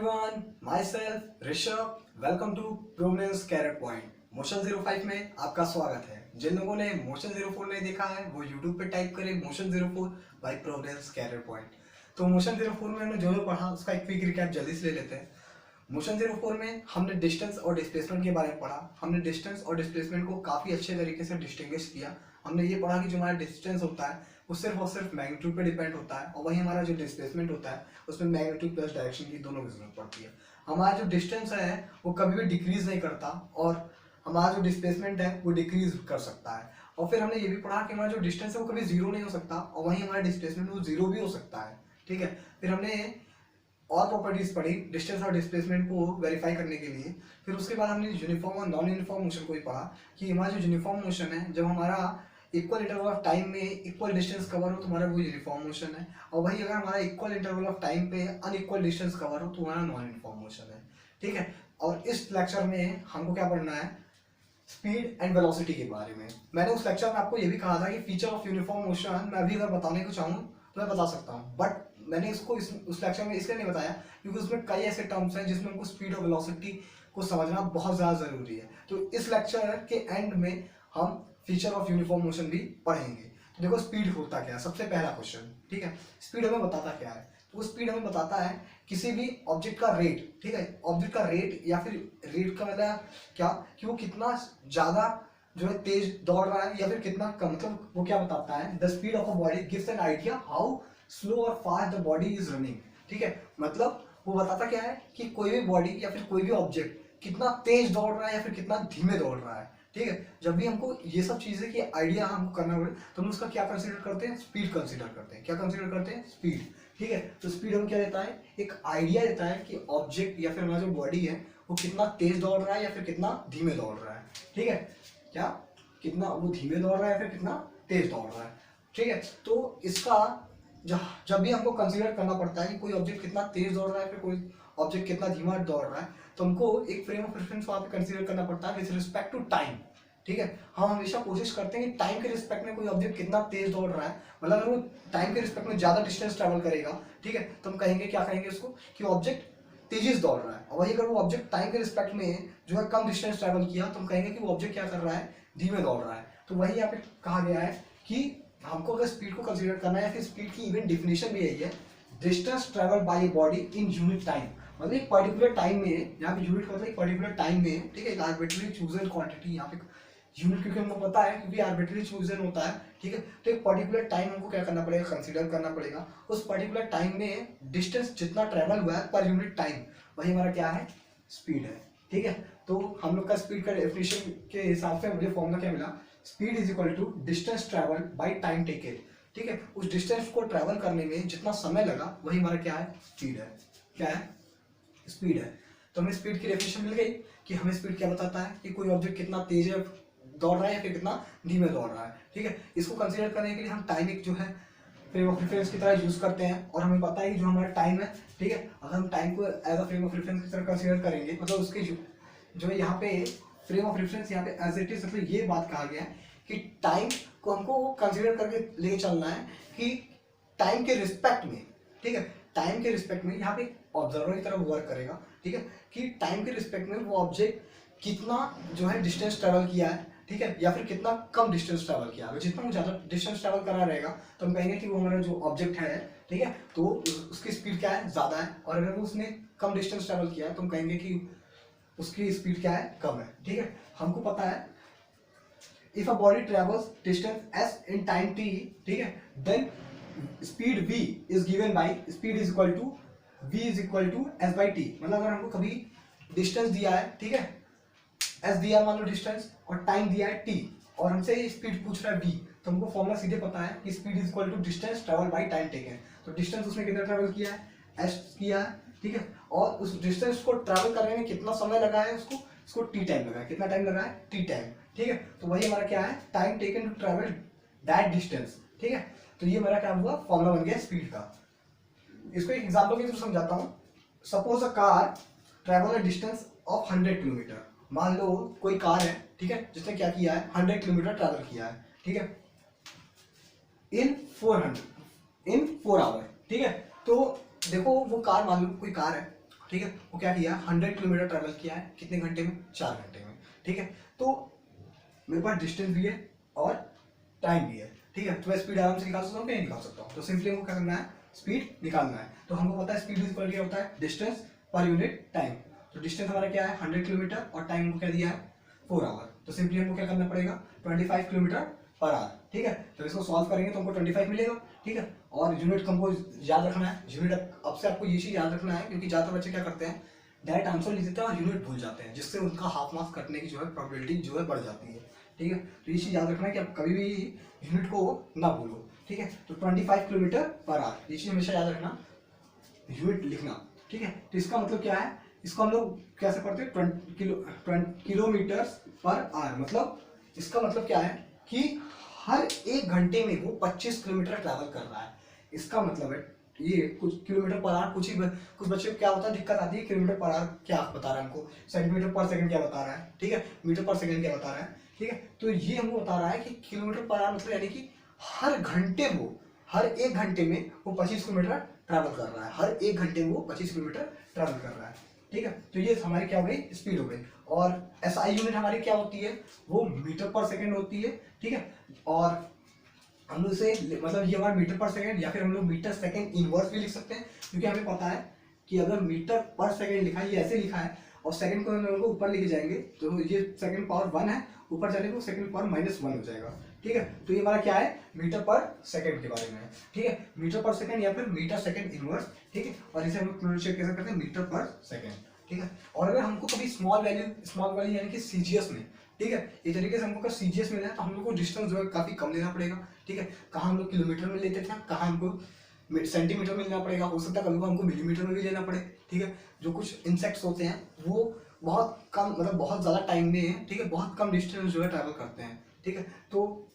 everyone, myself Rishabh, welcome to prominence carat point. Motion 05 में आपका स्वागत है। जिन लोगों ने मोशन 04 नहीं देखा है वो यूट्यूब पे टाइप करें motion 04 by prominence carat point. तो मोशन 04 में हमने जो जो पढ़ा उसका एक क्विक रिकैप जल्दी से ले लेते हैं। मोशन 04 में हमने डिस्टेंस और डिस्प्लेसमेंट के बारे में पढ़ा। हमने डिस्टेंस और डिस्प्लेसमेंट को काफ़ी अच्छे तरीके से डिस्टिंग्विश किया। हमने ये पढ़ा कि जो हमारा डिस्टेंस होता है वो सिर्फ और सिर्फ मैग्नीट्यूड पे डिपेंड होता है, और वही हमारा जो डिस्प्लेसमेंट होता है उसमें मैग्नीट्यूड प्लस डायरेक्शन की दोनों की जरूरत पड़ती है। हमारा जो डिस्टेंस है वो कभी भी डिक्रीज नहीं करता और हमारा जो डिस्प्लेसमेंट है वो डिक्रीज कर सकता है। और फिर हमने ये भी पढ़ा कि हमारा जो डिस्टेंस है वो कभी जीरो नहीं हो सकता, और वहीं हमारा डिस्प्लेसमेंट वो जीरो भी हो सकता है। ठीक है, फिर हमने और प्रॉपर्टीज पढ़ी डिस्टेंस और डिस्प्लेसमेंट को वेरीफाई करने के लिए। फिर उसके बाद हमने यूनिफॉर्म और नॉन यूनिफॉर्म मोशन को भी पढ़ा कि हमारा जो यूनिफॉर्म मोशन है, जब हमारा इक्वल इंटरवल ऑफ टाइम में इक्वल डिस्टेंस कवर हो तो हमारा वो यूनिफॉर्म मोशन है, और वही अगर हमारा इक्वल इंटरवल ऑफ टाइम पे अनइक्वल डिस्टेंस कवर हो तो हमारा नॉन यूनिफॉर्म मोशन है। ठीक है, और इस लेक्चर में हमको क्या पढ़ना है, स्पीड एंड वेलोसिटी के बारे में। मैंने उस लेक्चर में आपको ये भी कहा था कि फीचर ऑफ यूनिफॉर्म मोशन मैं अभी अगर बताने को चाहूँ तो मैं बता सकता हूँ, बट मैंने इसको उस लेक्चर में इसलिए नहीं बताया क्योंकि उसमें कई ऐसे टर्म्स हैं जिसमें हमको स्पीड और वेलोसिटी को समझना बहुत ज़्यादा ज़रूरी है। तो इस लेक्चर के एंड में हम फीचर ऑफ यूनिफॉर्म मोशन भी पढ़ेंगे। तो देखो स्पीड होता क्या है, सबसे पहला क्वेश्चन। ठीक है, स्पीड हमें बताता क्या है, तो वो स्पीड हमें बताता है किसी भी ऑब्जेक्ट का रेट। ठीक है, ऑब्जेक्ट का रेट या फिर रेट का मतलब क्या कि वो कितना ज़्यादा जो है तेज दौड़ रहा है या फिर कितना कम, मतलब वो क्या बताता है, the speed of a body gives an idea how slow और fast the body is running. ठीक है, मतलब वो बताता क्या है कि कोई भी बॉडी या फिर कोई भी ऑब्जेक्ट कितना तेज दौड़ रहा है या फिर कितना धीमे दौड़ रहा है। ठीक है, जब भी हमको ये सब चीजें की आइडिया हमको करना पड़े तो हम उसका क्या कंसीडर करते हैं, स्पीड कंसीडर करते हैं। क्या कंसीडर करते हैं, स्पीड। ठीक है, तो स्पीड हम क्या देता है, एक आइडिया देता है कि ऑब्जेक्ट या फिर हमारा जो बॉडी है वो कितना तेज दौड़ रहा है या फिर कितना धीमे दौड़ रहा है। ठीक है, क्या कितना वो धीमे दौड़ रहा है या फिर कितना तेज दौड़ रहा है। ठीक है, तो इसका जब भी हमको कंसीडर करना पड़ता है कि कोई ऑब्जेक्ट कितना तेज दौड़ रहा है फिर कोई ऑब्जेक्ट कितना धीमा दौड़ रहा है, तो हमको एक फ्रेम ऑफ रेफरेंस वहाँ पे कंसीडर करना पड़ता है विद रिस्पेक्ट टू टाइम। ठीक है, हम हमेशा कोशिश करते हैं कि टाइम के रिस्पेक्ट में कोई ऑब्जेक्ट कितना तेज दौड़ रहा है, मतलब अगर वो टाइम के रिस्पेक्ट में ज्यादा डिस्टेंस ट्रैवल करेगा, ठीक है, तो हम कहेंगे क्या कहेंगे उसको कि ऑब्जेक्ट तेजी से दौड़ रहा है। और वही अगर वो ऑब्जेक्ट टाइम के रिस्पेक्ट में जो है कम डिस्टेंस ट्रैवल किया तो हम कहेंगे कि वो ऑब्जेक्ट क्या कर रहा है, धीमे दौड़ रहा है। तो वही यहाँ पे कहा गया है कि हमको अगर स्पीड को कंसीडर करना है या फिर स्पीड की इवन डिफिनेशन भी यही है, distance travel bye a body in unit time. मतलब एक पर्टिकुलर टाइम में, यहाँ पे यूनिट मतलब एक पर्टिकुलर टाइम में, ठीक है, एक आर्बिट्ररी चूजन क्वांटिटी, यहाँ पे यूनिट क्योंकि हमको पता है क्योंकि आर्बिट्ररी चूजन होता है। ठीक है, तो एक पर्टिकुलर टाइम हमको क्या करना पड़ेगा, कंसीडर करना पड़ेगा। उस पर्टिकुलर टाइम में डिस्टेंस जितना ट्रैवल हुआ है पर यूनिट टाइम, वही हमारा क्या है, स्पीड है। ठीक है, तो हम लोग का स्पीड का डेफिनेशन के हिसाब से मुझे फॉर्मूला क्या मिला, speed is equal to distance travel by time taken. ठीक है, उस डिस्टेंस को ट्रैवल करने में जितना समय लगा वही हमारा क्या है, स्पीड है। क्या है, स्पीड है। तो हमें स्पीड की डेफिनेशन मिल गई कि हमें स्पीड क्या बताता है कि कोई ऑब्जेक्ट कितना तेज है दौड़ रहा है या फिर कितना धीमे दौड़ रहा है। ठीक है, इसको कंसीडर करने के लिए हम टाइम एक जो है फ्रेम ऑफ रेफरेंस की तरह यूज करते हैं, और हमें पता है कि जो हमारा टाइम है, ठीक है, अगर हम टाइम को as a frame of reference की तरह कंसीडर करेंगे, मतलब उसके जो है यहाँ पे फ्रेम ऑफ रेफरेंस यहाँ पे एज इट इज, मतलब ये बात कहा गया है कि टाइम को हमको कंसीडर करके ले चलना है कि टाइम के रिस्पेक्ट में, ठीक है, टाइम के रिस्पेक्ट में यहाँ पे ऑब्जर्वर की तरह वर्क करेगा। ठीक है, कि टाइम के रिस्पेक्ट में वो ऑब्जेक्ट कितना जो है डिस्टेंस ट्रेवल किया है, ठीक है, या फिर कितना कम डिस्टेंस ट्रैवल किया। अगर जितना वो ज़्यादा डिस्टेंस ट्रैवल करा रहेगा तो हम कहेंगे कि वो हमारा जो ऑब्जेक्ट है, ठीक है, तो उसकी स्पीड क्या है, ज़्यादा है, और अगर उसने कम डिस्टेंस ट्रैवल किया है तो हम कहेंगे कि उसकी स्पीड क्या है, कम है। ठीक है, हमको पता है if a body travels distance s in time t, ठीक है, then speed v is given by speed is equal to v is equal to s by t. मतलब अगर हमको कभी डिस्टेंस दिया है, ठीक है, एस दिया मान लो डिस्टेंस, और टाइम दिया है टी, और हमसे स्पीड पूछ रहा है v, तो हमको फॉर्मूला सीधे पता है कि speed is equal to distance travel by time taken. तो डिस्टेंस उसने कितना ट्रैवल किया है, एस किया है, ठीक है, और उस डिस्टेंस को ट्रैवल करने में कितना समय लगा है उसको टी टाइम लगा है। कितना टाइम लगा है, टी टाइम। ठीक है, तो वही हमारा क्या है, time taken to travel that distance. ठीक है, तो ये हमारा क्या हुआ, फॉर्मूला बन गया स्पीड का। इसको एक एग्जांपल के थ्रू समझाता हूँ। Suppose a car travel a distance of 100 kilometre. मान लो कोई कार है, ठीक है, जिसने क्या किया है, 100 किलोमीटर ट्रैवल किया है, ठीक है, इन 4 आवर। ठीक है, तो देखो वो कार, मान लो कोई कार है ठीक है, वो क्या किया, 100 किलोमीटर ट्रैवल किया है, कितने घंटे में, 4 घंटे में। ठीक है, तो मेरे पास डिस्टेंस भी है और टाइम भी है। ठीक है, तो मैं स्पीड आराम से निकाल सकता हूँ कि नहीं निकाल सकता हूँ। तो सिंपली हमको क्या करना है, स्पीड निकालना है। तो हमको पता है स्पीड इज इक्वल क्या होता है, डिस्टेंस पर यूनिट टाइम। तो डिस्टेंस हमारा क्या है 100 किलोमीटर और टाइम हमको क्या दिया है 4 आवर। तो सिंपली हमको क्या करना पड़ेगा 25 किलोमीटर पर आवर। ठीक है, तो इसको सॉल्व करेंगे तो हमको 25 मिलेगा। ठीक है, और यूनिट हमको याद रखना है, यूनिट अब से आपको ये चीज याद रखना है, क्योंकि ज्यादातर बच्चे क्या करते हैं डायरेक्ट आंसर लिख देते हैं और यूनिट भूल जाते हैं, जिससे उनका हाफ मार्क्स कटने की जो है प्रोबेबिलिटी जो है बढ़ जाती है। ठीक है, तो ये चीज याद रखना है कि आप कभी भी यूनिट को ना भूलो। ठीक है, तो 25 किलोमीटर पर आवर ये चीज हमेशा याद रखना, यूनिट लिखना। ठीक है, तो इसका मतलब क्या है, इसको हम लोग कैसे पढ़ते हैं, 20 किलोमीटर पर आवर। मतलब इसका मतलब क्या है कि हर 1 घंटे में वो 25 किलोमीटर ट्रैवल कर रहा है। इसका मतलब है ये कुछ किलोमीटर पर आवर, कुछ बच्चे को क्या होता है दिक्कत आती है, किलोमीटर पर आवर क्या बता रहा है हमको, सेंटीमीटर पर सेकंड क्या बता रहा है। ठीक है, मीटर पर सेकंड क्या बता रहा है। ठीक है, तो ये हमको बता रहा है कि किलोमीटर पर आवर मतलब यानी कि हर घंटे वो हर 1 घंटे में वो 25 किलोमीटर ट्रैवल कर रहा है, हर 1 घंटे में वो 25 किलोमीटर ट्रैवल कर रहा है। ठीक है, तो ये हमारी क्या हो गई, स्पीड हो गई। और एसआई यूनिट हमारी क्या होती है, वो मीटर पर सेकंड होती है। ठीक है, और हम लोग इसे मतलब ये हमारा मीटर पर सेकंड या फिर हम लोग मीटर सेकंड इनवर्स भी लिख सकते हैं, क्योंकि हमें पता है कि अगर मीटर पर सेकंड लिखा है, ये ऐसे लिखा है और सेकंड को हम लोग ऊपर लेके जाएंगे तो ये सेकंड पावर 1 है, ऊपर जाने को सेकंड पावर -1 हो जाएगा। ठीक है, तो ये हमारा क्या है, मीटर पर सेकंड के बारे में है। ठीक है, मीटर पर सेकंड या फिर मीटर सेकंड इनवर्स। ठीक है, और इसे हम लोग प्रोनाउंसिएट कैसे करते हैं, मीटर पर सेकंड। ठीक है, और अगर हमको कभी स्मॉल वैल्यू यानी कि सीजीएस में, ठीक है, इस तरीके से हमको सीजीएस मिला है तो हम लोग को डिस्टेंस जो है काफी कम लेना पड़ेगा। ठीक है, कहाँ हम लोग किलोमीटर में लेते थे, कहाँ हमको सेंटीमीटर में लेना पड़ेगा, हो सकता है कभी हमको मिलीमीटर में भी लेना पड़े। ठीक है, जो कुछ इंसेक्ट्स होते हैं वो बहुत कम मतलब बहुत ज़्यादा टाइम में, ठीक है, बहुत कम डिस्टेंस जो है ट्रैवल करते हैं। ठीक है, तो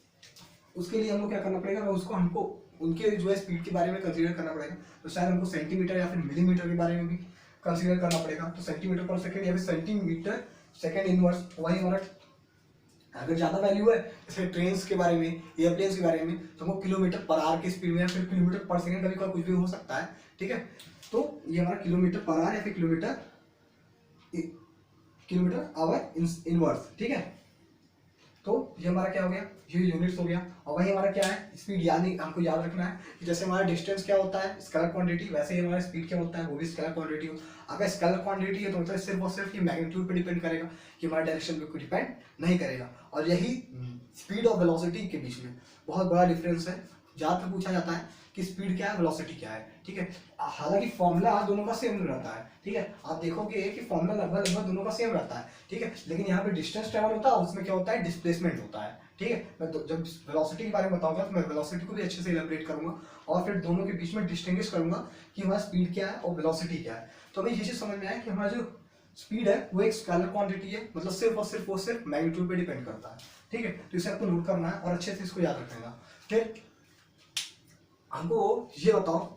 उसके लिए हमको क्या करना पड़ेगा, उसको हमको उनके जो है स्पीड के बारे में कंसीडर करना पड़ेगा। तो शायद हमको सेंटीमीटर या फिर मिलीमीटर के बारे में भी कंसीडर करना पड़ेगा। तो सेंटीमीटर पर सेकंड या फिर सेंटीमीटर सेकंड इनवर्स, वही हमारा अगर ज़्यादा वैल्यू है जैसे ट्रेन के बारे में, एयरप्लेन्स के बारे में, तो हमको किलोमीटर पर आवर की स्पीड में या फिर किलोमीटर पर सेकंड कभी कुछ भी हो सकता है। ठीक है, तो ये हमारा किलोमीटर पर आवर या फिर किलोमीटर आवर इनवर्स। ठीक है, तो ये हमारा क्या हो गया, ये यूनिट्स हो गया। और वही हमारा क्या है, स्पीड यानी हमको याद रखना है कि जैसे हमारा डिस्टेंस क्या होता है स्केलर क्वांटिटी, वैसे ही हमारा स्पीड क्या होता है वो भी स्केलर क्वांटिटी हो। अगर स्केलर क्वांटिटी है तो मतलब सिर्फ और सिर्फ ये मैग्नीट्यूड पे डिपेंड करेगा, कि हमारे डायरेक्शन पे कोई डिपेंड नहीं करेगा। और यही स्पीड और वेलोसिटी के बीच में बहुत बड़ा डिफरेंस है। ज़्यादातर पूछा जाता है कि स्पीड क्या है, वेलोसिटी क्या है। ठीक है, हालांकि फॉर्मूला दोनों का सेम रहता है। ठीक है, आप देखोगे कि फॉर्मूला लगभग दोनों का सेम रहता है। ठीक है, लेकिन यहाँ पे डिस्टेंस ट्रैवल होता है, उसमें क्या होता है, डिस्प्लेसमेंट होता है। ठीक है, मैं जब वेलोसिटी के बारे में बताऊंगा तो मैं वेलोसिटी को भी अच्छे से इलैबोरेट करूंगा और फिर दोनों के बीच में डिस्टिंग्विश करूंगा कि हमारा स्पीड क्या है और वेलोसिटी क्या है। तो हमें ये चीज समझ में आया कि हमारा जो स्पीड है वो एक स्केलर क्वांटिटी है, मतलब सिर्फ और सिर्फ मैग्नीट्यूड पे डिपेंड करता है। ठीक है, तो इसे आपको नोट करना है और अच्छे से इसको याद रखना। फिर हमको ये बताओ,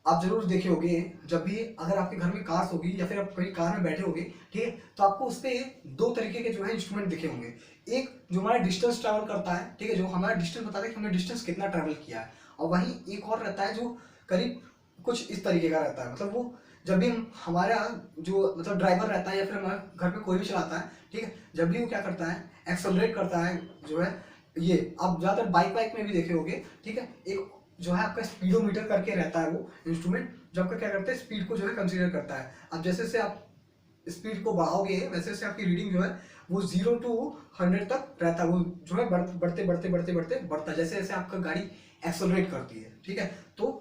आप जरूर देखे होंगे जब भी अगर आपके घर में कार्स होगी या फिर आप कहीं कार में बैठे होंगे, ठीक है, तो आपको उस पर 2 तरीके के जो है इंस्ट्रूमेंट दिखे होंगे। एक जो हमारा डिस्टेंस ट्रैवल करता है, ठीक है, जो हमारा डिस्टेंस बताता है कि हमने डिस्टेंस कितना ट्रैवल किया है। और वहीं एक और रहता है जो करीब कुछ इस तरीके का रहता है, मतलब वो जब भी हमारा जो मतलब ड्राइवर रहता है या फिर हमारे घर पे कोई भी चलाता है, ठीक है, जब भी वो क्या करता है एक्सेलरेट करता है जो है, ये आप ज़्यादातर बाइक में भी देखे होंगे। ठीक है, एक जो है आपका स्पीडोमीटर करके रहता है वो इंस्ट्रूमेंट, जो आपका क्या करता है स्पीड को जो है कंसीडर करता है। अब जैसे जैसे आप स्पीड को बढ़ाओगे वैसे वैसे आपकी रीडिंग जो है वो 0 to 100 तक रहता है, वो जो है बढ़ते बढ़ता है जैसे जैसे आपका गाड़ी एक्सेलरेट करती है। ठीक है, तो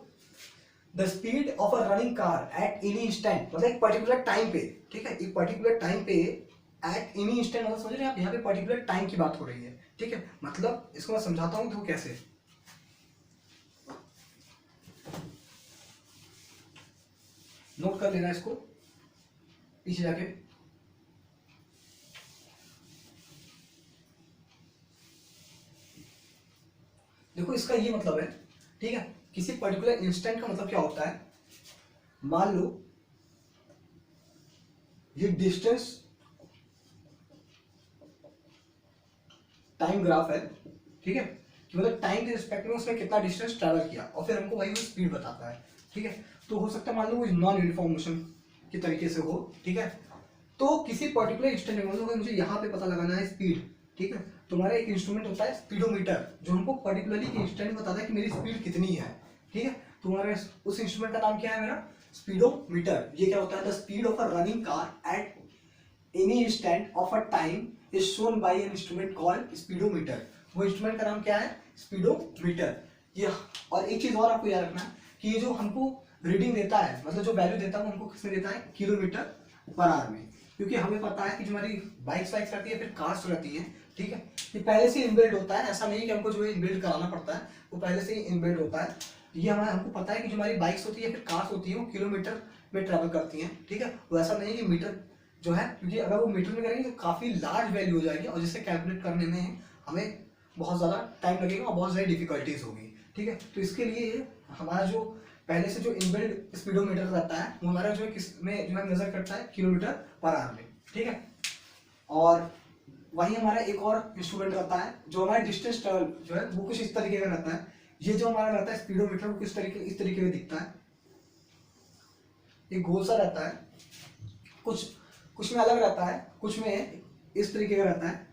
the speed of a running car at any instant, मतलब एक पर्टिकुलर टाइम पे, ठीक है, एक पर्टिकुलर टाइम पे एट एनी इंस्टेंट, मतलब समझ रहे हैं आप, यहाँ पे पर्टिकुलर टाइम की बात हो रही है। ठीक है, मतलब इसको मैं समझाता हूँ तो कैसे, नोट कर लेना इसको पीछे जाके। देखो इसका ये मतलब है, ठीक है, किसी पर्टिकुलर इंस्टेंट का मतलब क्या होता है, मान लो ये डिस्टेंस टाइम ग्राफ है, ठीक है, कि मतलब टाइम के रिस्पेक्ट में उसने कितना डिस्टेंस ट्रैवल किया और फिर हमको वही स्पीड बताता है। ठीक है, तो हो सकता है मान लो वो नॉन यूनिफॉर्म मोशन के तरीके से हो, ठीक है। तो किसी पर्टिकुलर इंस्टेंट में मुझे यहाँ पे पता लगाना है स्पीड, ठीक है। तुम्हारा एक इंस्ट्रूमेंट होता है स्पीडोमीटर, जो हमको पर्टिकुलरली इंस्टेंट बताता है कि मेरी स्पीड कितनी है, ठीक है। तुम्हारे उस इंस्ट्रूमेंट का नाम क्या है मेरा? स्पीडोमीटर। ये क्या होता है? The speed of a running car at any instant of a time is shown by an instrument called speedometer. वो इंस्ट्रूमेंट का नाम क्या है? स्पीडोमीटर। ये और एक चीज और आपको याद रखना है कि ये जो हमको रीडिंग देता है, मतलब जो वैल्यू देता है, वो हमको किसमें देता है? किलोमीटर पर आवर में। क्योंकि हमें पता है कि जो हमारी बाइक्स रहती है, फिर कार्स रहती है, ठीक है, ये पहले से इनबिल्ट होता है। ऐसा नहीं कि हमको जो है इनबिल्ट कराना पड़ता है, वो पहले से ही इनबिल्ट होता है। ये हमको पता है कि जो हमारी बाइक्स होती है, फिर कार्स होती है, वो किलोमीटर में ट्रैवल करती हैं, ठीक है। वो ऐसा नहीं है कि मीटर जो है, क्योंकि अगर वो मीटर में करेंगे तो काफी लार्ज वैल्यू हो जाएगी और जिससे कैलकुलेट करने में हमें बहुत ज्यादा टाइम लगेगा और बहुत सारी डिफिकल्टीज होगी, ठीक है। तो इसके लिए हमारा जो पहले से जो इनबिल्ट स्पीडोमीटर रहता है, वो हमारा जो है किसमें जो है मेजर करता है? किलोमीटर पर आवर में, ठीक है। और वही हमारा एक और इंस्ट्रूमेंट रहता है जो हमारा डिस्टेंस ट्रेवल जो है वो कुछ इस तरीके का रहता है। ये जो हमारा रहता है स्पीडोमीटर, वो किस तरीके इस तरीके में दिखता है, एक गोल सा रहता है, कुछ कुछ में अलग रहता है, कुछ में इस तरीके का रहता है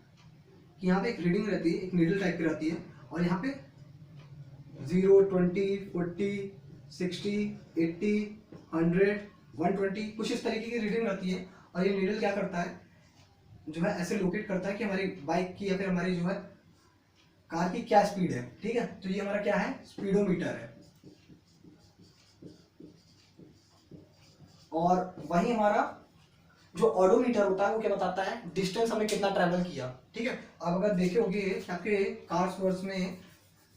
कि यहाँ पे एक रीडिंग रहती है, एक नीडल टाइप की रहती है, और यहाँ पे 0, 20, 40, 60, 80, 100, 120 कुछ इस तरीके की रीडिंग रहती है। और ये नीडल क्या करता है? जो है ऐसे लोकेट करता है कि हमारी बाइक की या फिर हमारी जो है कार की क्या स्पीड है, ठीक है। तो ये हमारा क्या है? स्पीडोमीटर है। और वही हमारा जो ऑडोमीटर होता है वो क्या बताता है? डिस्टेंस हमने कितना ट्रैवल किया, ठीक है। अब अगर देखे होगे आपके कार्स वर्स में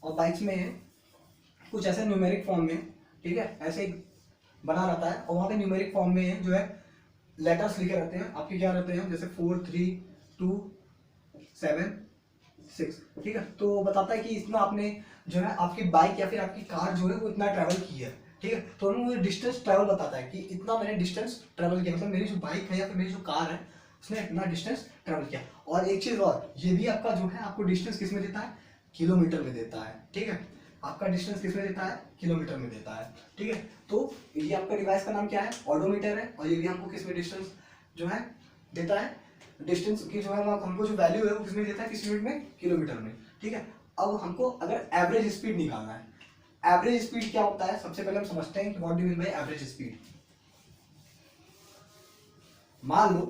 और बाइक्स में कुछ ऐसे न्यूमेरिक फॉर्म में, ठीक है, ऐसे बना रहता है, और वहाँ पे न्यूमेरिक फॉर्म में जो है लेटर्स लिखे रहते हैं आपके, क्या रहते हैं? जैसे 4, 3, 2, 7, 6, ठीक है। तो बताता है कि इतना आपने जो है आपकी बाइक या फिर आपकी कार जो है वो इतना ट्रैवल की है, ठीक है। तो हमें वो डिस्टेंस ट्रैवल बताता है कि इतना मैंने डिस्टेंस ट्रैवल किया, मतलब मेरी जो बाइक है या फिर मेरी जो कार है उसने इतना डिस्टेंस ट्रैवल किया। और एक चीज और, ये भी आपका जो है आपको डिस्टेंस किस में देता है? किलोमीटर में देता है, ठीक है। आपका डिस्टेंस किस में देता है? किलोमीटर में देता है, ठीक है। तो ये आपका डिवाइस का नाम क्या है? ऑडोमीटर है। और ये भी हमको किस में डिस्टेंस जो है देता है? डिस्टेंस की जो है हमको जो वैल्यू है वो किसमें देता है? किस यूनिट में? किलोमीटर में, ठीक है। अब हमको अगर एवरेज स्पीड निकालना है, एवरेज स्पीड क्या होता है? सबसे पहले हम समझते हैं कि what do mean by average speed. मान लो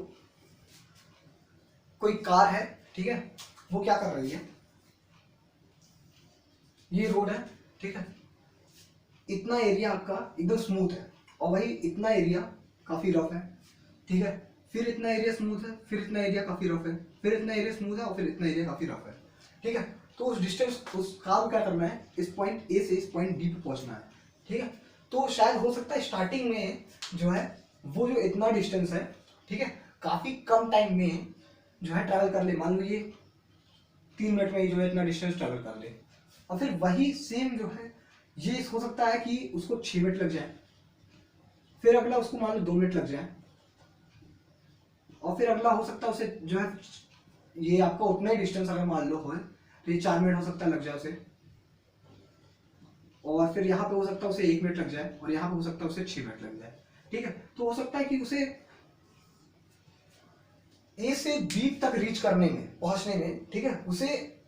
कोई कार है, ठीक है, वो क्या कर रही है? ये रोड है, ठीक है, इतना एरिया आपका एकदम स्मूथ है, और वही इतना एरिया काफी रफ है, ठीक है। फिर इतना एरिया स्मूथ है, फिर इतना एरिया काफी रफ है, फिर इतना एरिया स्मूथ है, और फिर इतना एरिया काफी रफ है, ठीक है। तो उस डिस्टेंस उस कार को क्या करना है? इस पॉइंट ए से इस पॉइंट बी पे पहुंचना है, ठीक है। तो शायद हो सकता है स्टार्टिंग में जो है वो जो इतना डिस्टेंस है, ठीक है, काफी कम टाइम में जो है ट्रैवल कर ले। मान लो ये 3 मिनट में ही जो है इतना डिस्टेंस ट्रैवल कर ले, और फिर वही सेम जो है ये हो सकता है कि उसको 6 मिनट लग जाए, फिर अगला उसको मान लो 2 मिनट लग जाए, और फिर अगला हो सकता है उसे जो है ये आपका उतना ही डिस्टेंस अगर मान लो हो तो ये 4 मिनट हो सकता है लग जाए उसे, और फिर यहाँ पे हो सकता है उसे 1 मिनट लग जाए, और यहाँ पे हो सकता है उसे 6 मिनट लग जाए, ठीक है। तो हो सकता है कि उसे ए से बी तक रीच करने में, पहुंचने में, ठीक है, उसे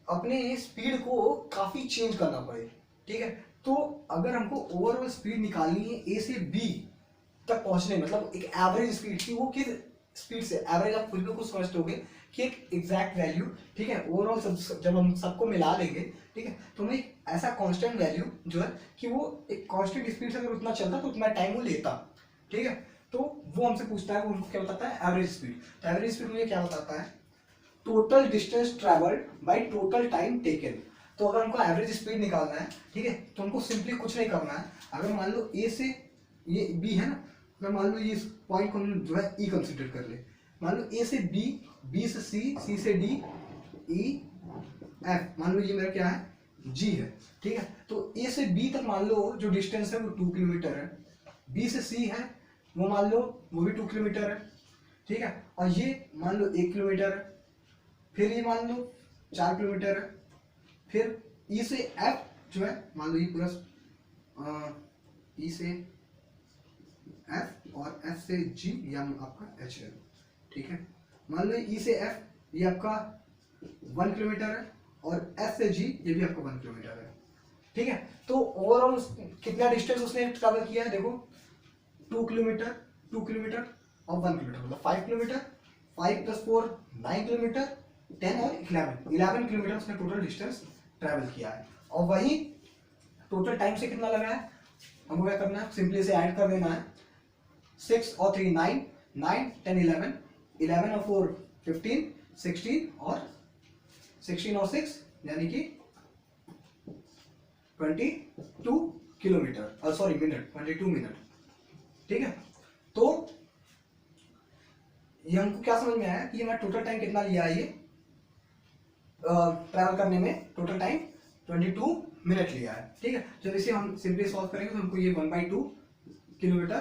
अपने स्पीड को काफी चेंज करना पड़े, ठीक है। तो अगर हमको ओवरऑल स्पीड निकालनी है ए से बी तक पहुंचने, मतलब एक एवरेज स्पीड की, वो किस स्पीड से एवरेज आप खुद भी कुछ समझते होगे कि एक एग्जैक्ट वैल्यू, ठीक है, ओवरऑल जब हम सबको मिला लेंगे, ठीक है, तो हमें एक ऐसा कांस्टेंट वैल्यू जो है कि वो एक कांस्टेंट स्पीड से अगर उतना चलता तो उतना टाइम वो लेता, ठीक है। तो वो हमसे पूछता है, वो हमको क्या बताता है? Average speed. तो एवरेज स्पीड मुझे क्या बताता है? Total distance travelled by total time taken. तो अगर हमको एवरेज स्पीड निकालना है, ठीक है, तो हमको सिंपली कुछ नहीं करना है। अगर मान लो ए से ये बी है ना, अगर मान लो ये पॉइंट को हम जो है ई कंसिडर कर ले, मान लो ए से बी, बी से सी, सी से डी, ई एफ, मान लो ये मेरा क्या है? जी है, ठीक है। तो ए से बी तक मान लो जो डिस्टेंस है वो 2 किलोमीटर है, बी से सी है वो मान लो वो भी 2 किलोमीटर है, ठीक है, और ये मान लो 1 किलोमीटर है, फिर ये मान लो 4 किलोमीटर है, फिर ई से एफ जो है मान लो ये पूरा ई से एफ और एफ से जी ये आपका एच है, ठीक है। मान लो ई से एफ ये आपका 1 किलोमीटर है और एफ से जी ये भी आपका 1 किलोमीटर है, ठीक है। तो ओवरऑल कितना डिस्टेंस उसने ट्रैवल किया है देखो, 2 किलोमीटर 2 किलोमीटर और 1 किलोमीटर, मतलब 5 किलोमीटर, 5 + 4 9 किलोमीटर, 10 और 11 किलोमीटर उसने टोटल डिस्टेंस ट्रैवल किया है। और वही टोटल टाइम से कितना लगा है, हमको क्या करना है, सिंपली से ऐड कर देना है। 6 और 3 9, 9 10 11, 11 और 4 15, 16 और 6 यानी कि 22 किलोमीटर, और सॉरी मिनट, 22 मिनट, ठीक है। तो ये हमको क्या समझ में आया कि हमारा टोटल टाइम कितना लिया है, ये ट्रैवल करने में टोटल टाइम 22 मिनट लिया है, ठीक है। जब इसे हम सिंपली सॉल्व करेंगे तो हमको ये 1/2 किलोमीटर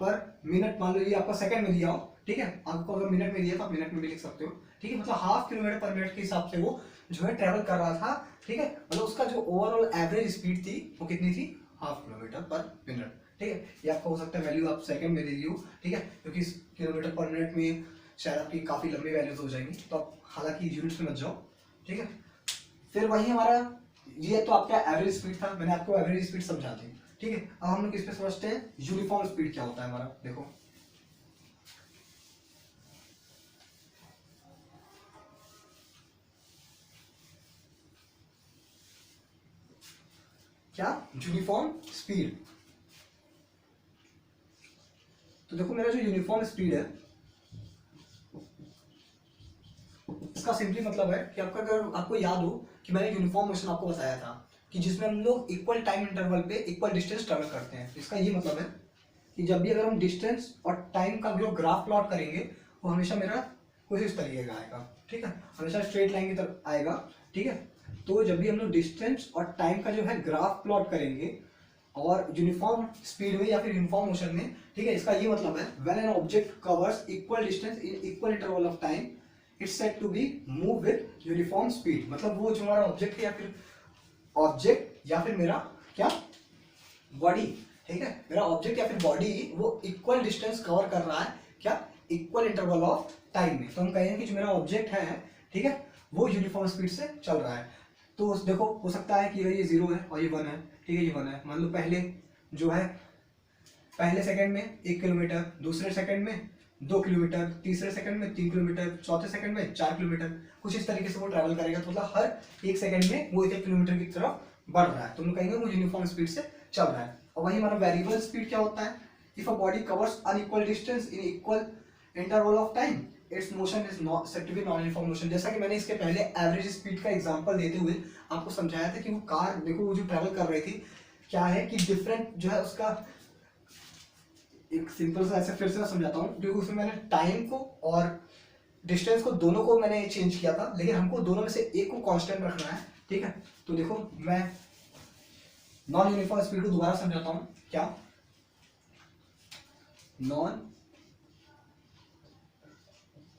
पर मिनट, मान लो ये आपका सेकंड में दिया हो, ठीक है। आपको अगर मिनट में दिया तो आप मिनट में भी लिख सकते हो, ठीक है। मतलब ½ किलोमीटर पर मिनट के हिसाब से वो जो है ट्रैवल कर रहा था, ठीक है। मतलब उसका जो ओवरऑल एवरेज स्पीड थी वो कितनी थी, ½ किलोमीटर पर मिनट, ठीक है। ये आपका हो सकता है वैल्यू आप सेकंड में दे दी हो, ठीक है, क्योंकि किलोमीटर पर मिनट में शायद आपकी काफी लंबी वैल्यूज हो जाएंगी, तो आप हालांकि यूनिट्स में मत जाओ, ठीक है। फिर वही हमारा ये तो आपका एवरेज स्पीड था, मैंने आपको एवरेज स्पीड समझा दी, ठीक है। अब हम लोग किस पे समझते हैं, यूनिफॉर्म स्पीड क्या होता है हमारा, देखो क्या, यूनिफॉर्म स्पीड। तो देखो मेरा जो यूनिफॉर्म स्पीड है इसका सिंपली मतलब है कि आपका, अगर आपको याद हो कि मैंने यूनिफॉर्म मोशन आपको बताया था कि जिसमें हम लोग इक्वल टाइम इंटरवल पे इक्वल डिस्टेंस ट्रेवल करते हैं, इसका ये मतलब है कि जब भी अगर हम डिस्टेंस और टाइम का जो ग्राफ प्लॉट करेंगे वो हमेशा मेरा कुछ इस तरीके का आएगा, ठीक है, हमेशा स्ट्रेट लाइन की तरफ आएगा, ठीक है। तो जब भी हम लोग डिस्टेंस और टाइम का जो है ग्राफ प्लॉट करेंगे और यूनिफॉर्म स्पीड में या फिर यूनिफॉर्म मोशन में, ठीक है, इसका ये मतलब है when an object covers equal distance in equal interval of time it's said to be move with uniform speed. मतलब वो जो हमारा ऑब्जेक्ट है या फिर मेरा क्या बॉडी, ठीक है, मेरा ऑब्जेक्ट या फिर बॉडी वो इक्वल डिस्टेंस कवर कर रहा है, क्या, इक्वल इंटरवल ऑफ टाइम में। तो हम कहेंगे कि जो मेरा ऑब्जेक्ट है, ठीक है, वो यूनिफॉर्म स्पीड से चल रहा है। तो देखो हो सकता है कि ये 0 है और ये 1 है, ठीक है, ये 1 है। मान लो पहले जो है पहले सेकंड में 1 किलोमीटर, दूसरे सेकंड में 2 किलोमीटर, तीसरे सेकंड में 3 किलोमीटर, चौथे सेकंड में 4 किलोमीटर, कुछ इस तरीके से वो ट्रैवल करेगा। तो मतलब हर 1 सेकंड में वो 1 किलोमीटर की तरफ बढ़ रहा है, तो हम कहेंगे वो यूनिफॉर्म स्पीड से चल रहा है। और वही हमारा वेरिएबल स्पीड क्या होता है, if a body covers unequal distance in equal interval of time its motion is not said to be non uniform motion. जैसा कि मैंने इसके पहले एवरेज स्पीड का एग्जांपल देते हुए आपको समझाया था कि वो कार देखो वो जो ट्रैवल कर रही थी क्या है कि डिफरेंट जो है उसका, एक सिंपल सा ऐसे फिर से मैं समझाता हूँ, क्योंकि उसमें मैंने टाइम को और डिस्टेंस को दोनों को मैंने चेंज किया था, लेकिन हमको दोनों में से एक को कांस्टेंट रखना है, ठीक है। तो देखो मैं नॉन यूनिफॉर्म स्पीड को दोबारा समझाता हूँ, क्या, नॉन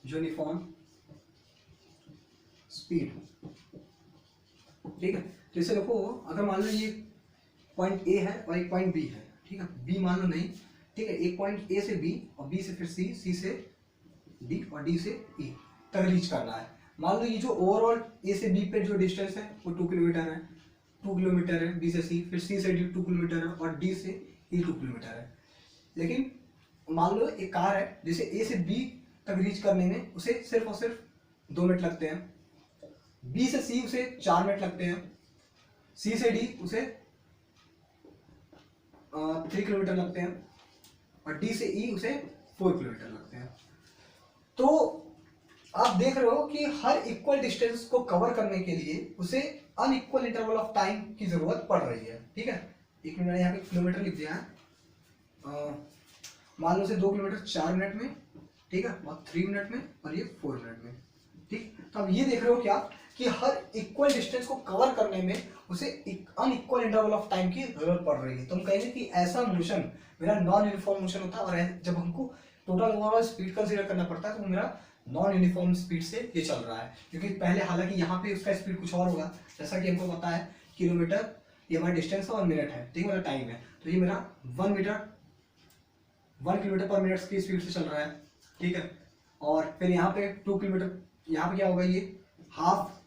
यूनिफॉर्म स्पीड, ठीक है। तो इसे देखो अगर मान लो ये पॉइंट ए है और एक पॉइंट बी है, ठीक है, बी मान लो नहीं, ठीक है, एक पॉइंट ए से बी और बी से फिर सी, सी से डी और डी से ई तक रीच करना है। मान लो ये जो ओवरऑल ए से बी पे जो डिस्टेंस है वो 2 किलोमीटर है, 2 किलोमीटर है बी से सी, फिर सी से डी 2 किलोमीटर है और डी से ई 2 किलोमीटर है। लेकिन मान लो एक कार है जिसे ए से बी तक रीच करने में उसे सिर्फ और सिर्फ 2 मिनट लगते हैं, बी से सी उसे 4 मिनट लगते हैं, सी से डी उसे 3 किलोमीटर लगते हैं और डी से ई उसे 4 किलोमीटर लगते हैं। तो आप देख रहे हो कि हर इक्वल डिस्टेंस को कवर करने के लिए उसे अनइक्वल इंटरवल ऑफ टाइम की जरूरत पड़ रही है, ठीक है। एक मिनट मैंने यहाँ पे किलोमीटर लिख दिया है, मान लो उसे 2 किलोमीटर 4 मिनट में, ठीक है, और 3 मिनट में और ये 4 मिनट में, ठीक। तो अब ये देख रहे हो क्या कि हर इक्वल डिस्टेंस को कवर करने में उसे अनइक्वल इंटरवल ऑफ टाइम की जरूरत पड़ रही है। तो हम कहेंगे कि ऐसा मोशन मेरा नॉन यूनिफॉर्म मोशन होता है, और जब हमको टोटल ओवरऑल स्पीड कंसीडर करना पड़ता है तो मेरा नॉन यूनिफॉर्म स्पीड से ये चल रहा है। क्योंकि पहले हालांकि यहाँ पे उसका स्पीड कुछ और होगा, जैसा कि हमको पता है किलोमीटर ये हमारा डिस्टेंस है और मिनट है, ठीक है, मतलब टाइम है। तो ये मेरा 1 किलोमीटर पर मिनट की स्पीड से चल रहा है, ठीक है। और फिर यहाँ पे 2 किलोमीटर, यहाँ पे क्या होगा, ये हाफ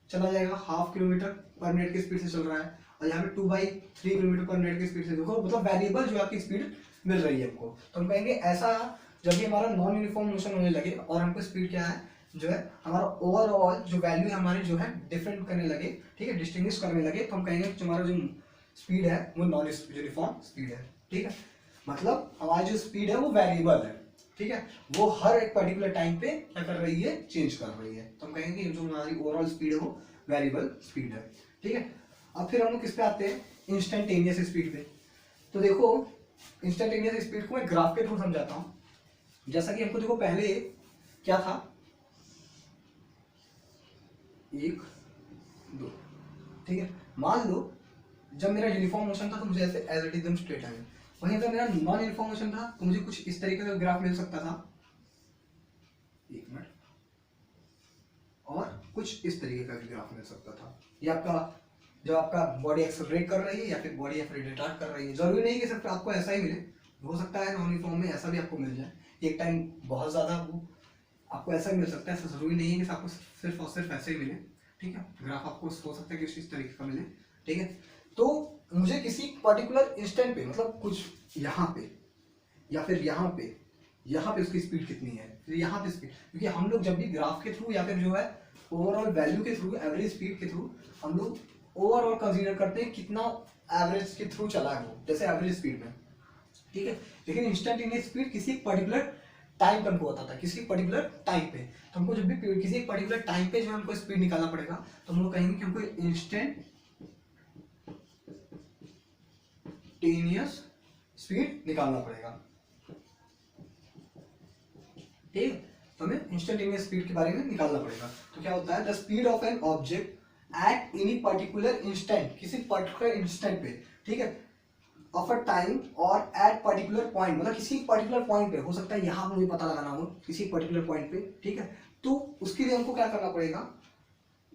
चला जाएगा, हाफ किलोमीटर पर मिनट की स्पीड से चल रहा है। और यहाँ पे 2/3 किलोमीटर पर मिनट की स्पीड से, देखो मतलब वेरिएबल जो आपकी स्पीड मिल रही है हमको। तो हम कहेंगे ऐसा जब भी हमारा नॉन यूनिफॉर्म मोशन होने लगे और हमको स्पीड क्या है जो है हमारा ओवरऑल जो वैल्यू है हमारी जो है डिफरेंट करने लगे, ठीक है, डिस्टिंग्विश करने लगे, तो हम कहेंगे कि हमारा जो स्पीड है वो नॉन यूनिफॉर्म स्पीड है, ठीक है। मतलब हमारी जो स्पीड है वो वेरिएबल है, ठीक है, वो हर एक पर्टिकुलर टाइम पे क्या कर रही है, चेंज कर रही है। तो हम कहेंगे जो हमारी ओवरऑल स्पीड है वो वेरिएबल स्पीड है, ठीक है। अब फिर हम लोग किस पे आते हैं, इंस्टेंटेनियस स्पीड पे। तो देखो इंस्टेंटेनियस स्पीड को मैं ग्राफ के थ्रू समझाता हूँ। जैसा कि हमको देखो पहले क्या था, 1 2, ठीक है। मान लो जब मेरा यूनिफॉर्म मोशन था तो मुझे ऐसे एज इट एकदम स्ट्रेट आया, वहीं अगर मेरा नॉन यूनिफॉर्म मोशन था तो मुझे कुछ इस तरीके का ग्राफ मिल सकता था, 1 मिनट, और कुछ इस तरीके का भी ग्राफ मिल सकता था। ये आपका जब आपका बॉडी एक्सेलरेट कर रही है या फिर बॉडी या फिर रिटार्ड कर रही है, जरूरी नहीं कि सिर्फ आपको ऐसा ही मिले, हो सकता है नॉन यूनिफॉर्म में ऐसा भी आपको मिल जाए एक टाइम बहुत ज़्यादा, वो आपको ऐसा भी मिल सकता है। ऐसा जरूरी नहीं है कि आपको सिर्फ और सिर्फ ऐसे ही मिले, ठीक है। ग्राफ आपको हो सकता है कि इस तरीके का मिले, ठीक है। तो मुझे किसी पर्टिकुलर इंस्टेंट पे, मतलब कुछ यहाँ पे या फिर यहाँ पे उसकी स्पीड कितनी है, फिर यहाँ पे स्पीड, क्योंकि हम लोग जब भी ग्राफ के थ्रू या फिर जो है ओवरऑल वैल्यू के थ्रू, एवरेज स्पीड के थ्रू हम लोग ओवरऑल कंसीडर करते हैं कितना एवरेज के थ्रू चला है वो, जैसे एवरेज स्पीड में, ठीक है। लेकिन इंस्टेंटेनियस स्पीड किसी पर्टिकुलर टाइम पे हमको होता था, किसी पर्टिकुलर टाइम पे। तो हमको जब भी किसी एक पर्टिकुलर टाइम पे जो हमको स्पीड निकालना पड़ेगा तो हम लोग कहेंगे कि हमको इंस्टेंटेनियस स्पीड निकालना पड़ेगा, ठीक है। तो हमें इंस्टेंटेनियस स्पीड के बारे में निकालना पड़ेगा। तो क्या होता है, the speed of an object at any particular instant, किसी पर्टिकुलर इंस्टेंट पे, ठीक है, ऑफ अ टाइम और एट पर्टिकुलर पॉइंट, मतलब किसी पर्टिकुलर पॉइंट पे, हो सकता है यहाँ मुझे पता लगाना हो किसी पर्टिकुलर पॉइंट पे, ठीक है। तो उसके लिए हमको क्या करना पड़ेगा,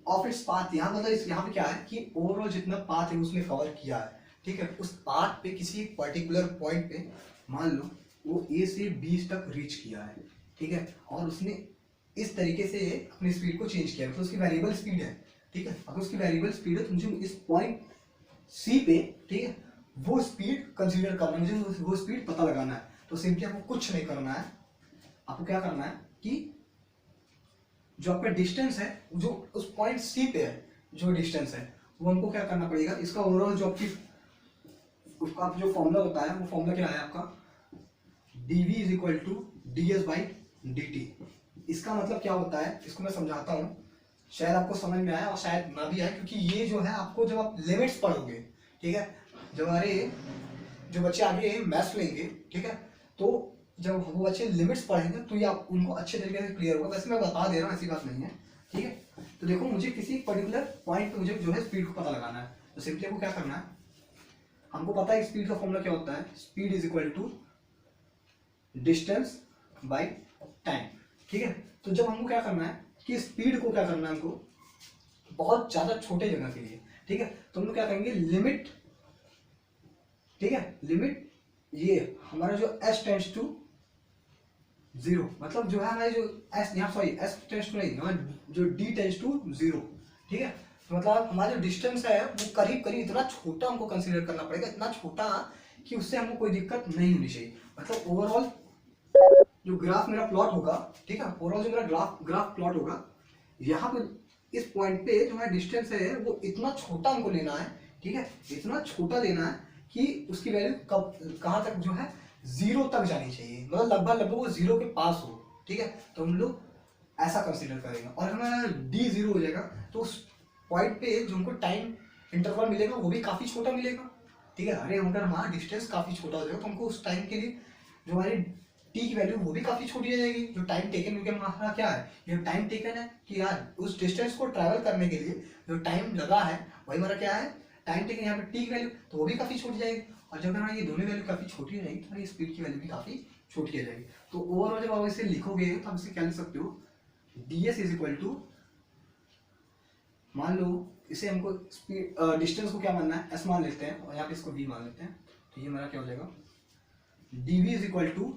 ऑफ इट्स पाथ, यहाँ मतलब यहाँ पे क्या है कि ओवरऑल जितना पाथ है उसने कवर किया है, ठीक है, उस पाथ पे किसी पर्टिकुलर पॉइंट पे मान लो वो ए से बी तक रीच किया है, ठीक है, और उसने इस तरीके से अपनी स्पीड को चेंज किया, तो उसकी वेरिएबल स्पीड है, ठीक है। अगर उसकी वेरिएबल स्पीड है तो मुझे इस पॉइंट सी पे, ठीक है, वो स्पीड कंसीडर करना है, मुझे वो स्पीड पता लगाना है। तो सिंपली आपको कुछ नहीं करना है, आपको क्या करना है कि जो आपका डिस्टेंस है जो उस पॉइंट सी पे है, जो डिस्टेंस है वो हमको क्या करना पड़ेगा, इसका ओवरऑल जो आपकी उसका जो फॉर्मूला होता है वो फॉर्मूला क्या है आपका, dv is equal to ds/dt। इसका मतलब क्या होता है, इसको मैं समझाता हूँ, शायद आपको समझ में आया और शायद ना भी आए, क्योंकि ये जो है आपको जब आप लिमिट्स पढ़ोगे, ठीक है, जब हमारे जो बच्चे आगे मैथ्स लेंगे, ठीक है, तो जब वो बच्चे लिमिट्स पढ़ेंगे तो ये आप उनको अच्छे तरीके से क्लियर होगा। वैसे मैं बता दे रहा हूँ, ऐसी बात नहीं है, ठीक है। तो देखो मुझे किसी पर्टिकुलर पॉइंट पे मुझे जो है स्पीड को पता लगाना है, तो सिंपली आपको क्या करना है, हमको पता है स्पीड का फॉर्मूला क्या होता है, speed is equal to distance by time, ठीक है। तो जब हमको क्या करना है कि स्पीड को क्या करना है हमको बहुत ज्यादा छोटे जगह के लिए, ठीक है, तो हम लोग क्या करेंगे, लिमिट, ठीक है, लिमिट ये हमारा जो s टेंड्स टू 0, मतलब जो है हमारे जो s यहाँ सॉरी s टेंड्स टू नहीं, हमारा जो d टेंड्स टू 0, ठीक है, तो मतलब हमारा जो डिस्टेंस है वो करीब करीब इतना छोटा हमको कंसीडर करना पड़ेगा, इतना छोटा कि उससे हमको कोई दिक्कत नहीं होनी चाहिए। मतलब ओवरऑल जो ग्राफ मेरा प्लॉट होगा, ठीक है, ओवरऑल जो मेरा ग्राफ प्लॉट होगा, यहाँ पे इस पॉइंट पे जो हमारा डिस्टेंस है वो इतना छोटा हमको लेना है, ठीक है, इतना छोटा लेना है कि उसकी वैल्यू कब कहाँ तक जो है 0 तक जानी चाहिए, मतलब लगभग वो 0 के पास हो, ठीक है। तो हम लोग ऐसा कंसीडर करेंगे, और हमारा d 0 हो जाएगा तो उस पॉइंट पे जो हमको टाइम इंटरवल मिलेगा वो भी काफी छोटा मिलेगा, ठीक है। अरे अगर हमारा डिस्टेंस काफी छोटा हो जाएगा तो हमको उस टाइम के लिए जो हमारी टी की वैल्यू वो भी काफी छोटी हो जाएगी, जो टाइम टेकन, क्योंकि हमारा क्या है, ये टाइम टेकन है कि यार उस डिस्टेंस को ट्रैवल करने के लिए जो टाइम लगा है वही हमारा क्या है, टाइम टेकन, यहाँ पे टी की वैल्यू तो वो भी काफी छोटी जाएगी, और जब हमारी ये दोनों वैल्यू काफी छोटी हो जाएगी तो हमारी स्पीड की वैल्यू भी काफी छोटी हो जाएगी। तो ओवरऑल जब आप इसे लिखोगे तो आप इसे क्या लिख सकते हो, ds इज इक्वल टू मान लो इसे हमको स्पीड डिस्टेंस को क्या मानना है, एस मान लेते हैं और यहाँ पे इसको वी मान लेते हैं। तो ये हमारा क्या हो जाएगा, d v is equal to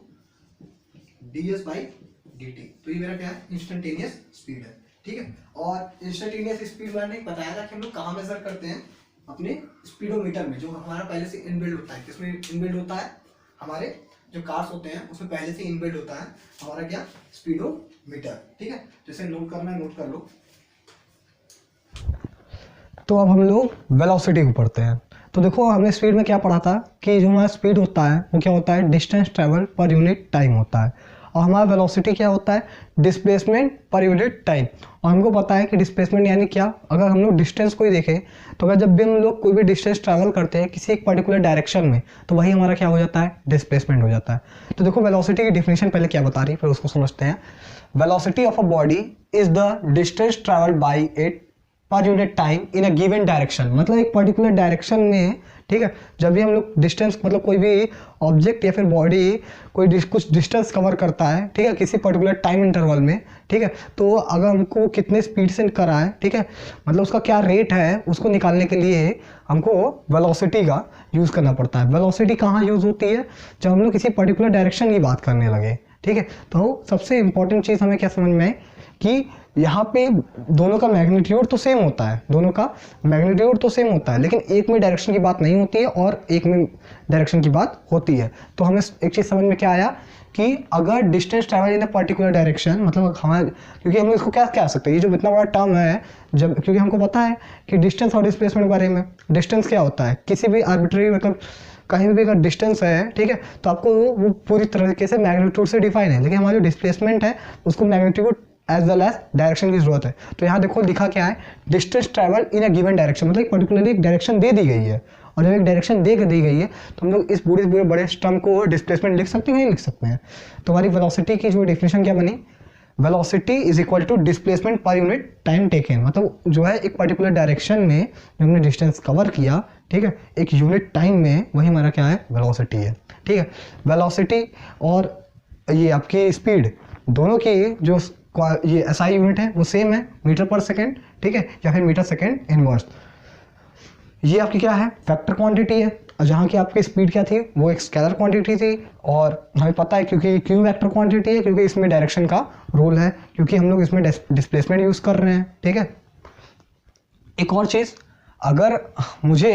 d s by d t. तो ये मेरा क्या है, इंस्टेंटेनियस स्पीड है, ठीक है। और इंस्टेंटेनियस स्पीड मैंने बताया था कि हम लोग कहाँ मेजर करते हैं, अपने स्पीडोमीटर में, जो हमारा पहले से इनबिल्ड होता है। किसमें इनबिल्ड होता है, हमारे जो कार्स होते हैं उसमें पहले से इनबिल्ड होता है हमारा क्या, स्पीडोमीटर, ठीक है। जैसे नोट करना है नोट कर लो। तो अब हम लोग वेलोसिटी को पढ़ते हैं। तो देखो हमने स्पीड में क्या पढ़ा था कि जो हमारा स्पीड होता है वो क्या होता है, डिस्टेंस ट्रेवल पर यूनिट टाइम होता है। और हमारा वेलोसिटी क्या होता है, डिस्प्लेसमेंट पर यूनिट टाइम। और हमको पता है कि डिस्प्लेसमेंट यानी क्या, अगर हम लोग डिस्टेंस को ही देखें तो अगर जब भी हम लोग कोई भी डिस्टेंस ट्रैवल करते हैं किसी एक पर्टिकुलर डायरेक्शन में, तो वही हमारा क्या हो जाता है, डिस्प्लेसमेंट हो जाता है। तो देखो वेलोसिटी की डिफिनेशन पहले क्या बता रही है, फिर उसको समझते हैं। Velocity of a body is the distance travelled by it पर unit time in a given direction. मतलब एक पर्टिकुलर डायरेक्शन में, ठीक है, जब भी हम लोग डिस्टेंस, मतलब कोई भी ऑब्जेक्ट या फिर बॉडी कोई कुछ डिस्टेंस कवर करता है, ठीक है, किसी पर्टिकुलर टाइम इंटरवल में, ठीक है, तो अगर हमको कितने स्पीड से कर रहा है, ठीक है, मतलब उसका क्या रेट है, उसको निकालने के लिए हमको वेलोसिटी का यूज़ करना पड़ता है। वेलोसिटी कहाँ यूज़ होती है, जब हम लोग किसी पर्टिकुलर डायरेक्शन की बात करने लगे, ठीक है। तो सबसे इंपॉर्टेंट चीज़ हमें क्या समझ में आए कि यहाँ पे दोनों का मैग्नीट्यूड तो सेम होता है, दोनों का मैग्नीट्यूड तो सेम होता है, लेकिन एक में डायरेक्शन की बात नहीं होती है और एक में डायरेक्शन की बात होती है। तो हमें एक चीज़ समझ में क्या आया कि अगर distance travel in a particular direction, मतलब हमारे, क्योंकि हम इसको क्या कह सकते हैं, ये जो इतना बड़ा टर्म है, जब क्योंकि हमको पता है कि डिस्टेंस और डिस्प्लेसमेंट के बारे में, डिस्टेंस क्या होता है, किसी भी आर्बिट्ररी, मतलब कहीं भी अगर डिस्टेंस है, ठीक है, तो आपको वो पूरी तरीके से मैग्नीट्यूड से डिफाइन है, लेकिन हमारा जो डिस्प्लेसमेंट है उसको magnitude as well as direction की जरूरत है। तो यहाँ देखो लिखा क्या है, distance travel in a given direction, मतलब एक पर्टिकुलरली एक डायरेक्शन दे दी गई है, और जब एक डायरेक्शन दे दी गई है तो हम लोग इस पूरे बड़े टर्म को डिस्प्लेसमेंट लिख सकते हैं, नहीं लिख सकते हैं। तो हमारी वेलोसिटी की जो डेफिनेशन क्या बनी, velocity is equal to displacement per unit time taken. मतलब जो है एक पर्टिकुलर डायरेक्शन में जो हमने डिस्टेंस कवर किया, ठीक है, एक यूनिट टाइम में, वही हमारा क्या है, वेलोसिटी है, ठीक है। वेलोसिटी और ये आपकी स्पीड दोनों की जो ये एसआई यूनिट है वो सेम है, मीटर पर सेकेंड, ठीक है, या फिर मीटर सेकेंड इनवर्स। ये आपकी क्या है, वेक्टर क्वांटिटी है, और जहाँ की आपकी स्पीड क्या थी, वो एक स्केलर क्वांटिटी थी। और हमें पता है क्योंकि क्यों वेक्टर क्वांटिटी है, क्योंकि इसमें डायरेक्शन का रोल है, क्योंकि हम लोग इसमें डिस्प्लेसमेंट यूज़ कर रहे हैं, ठीक है। एक और चीज़, अगर मुझे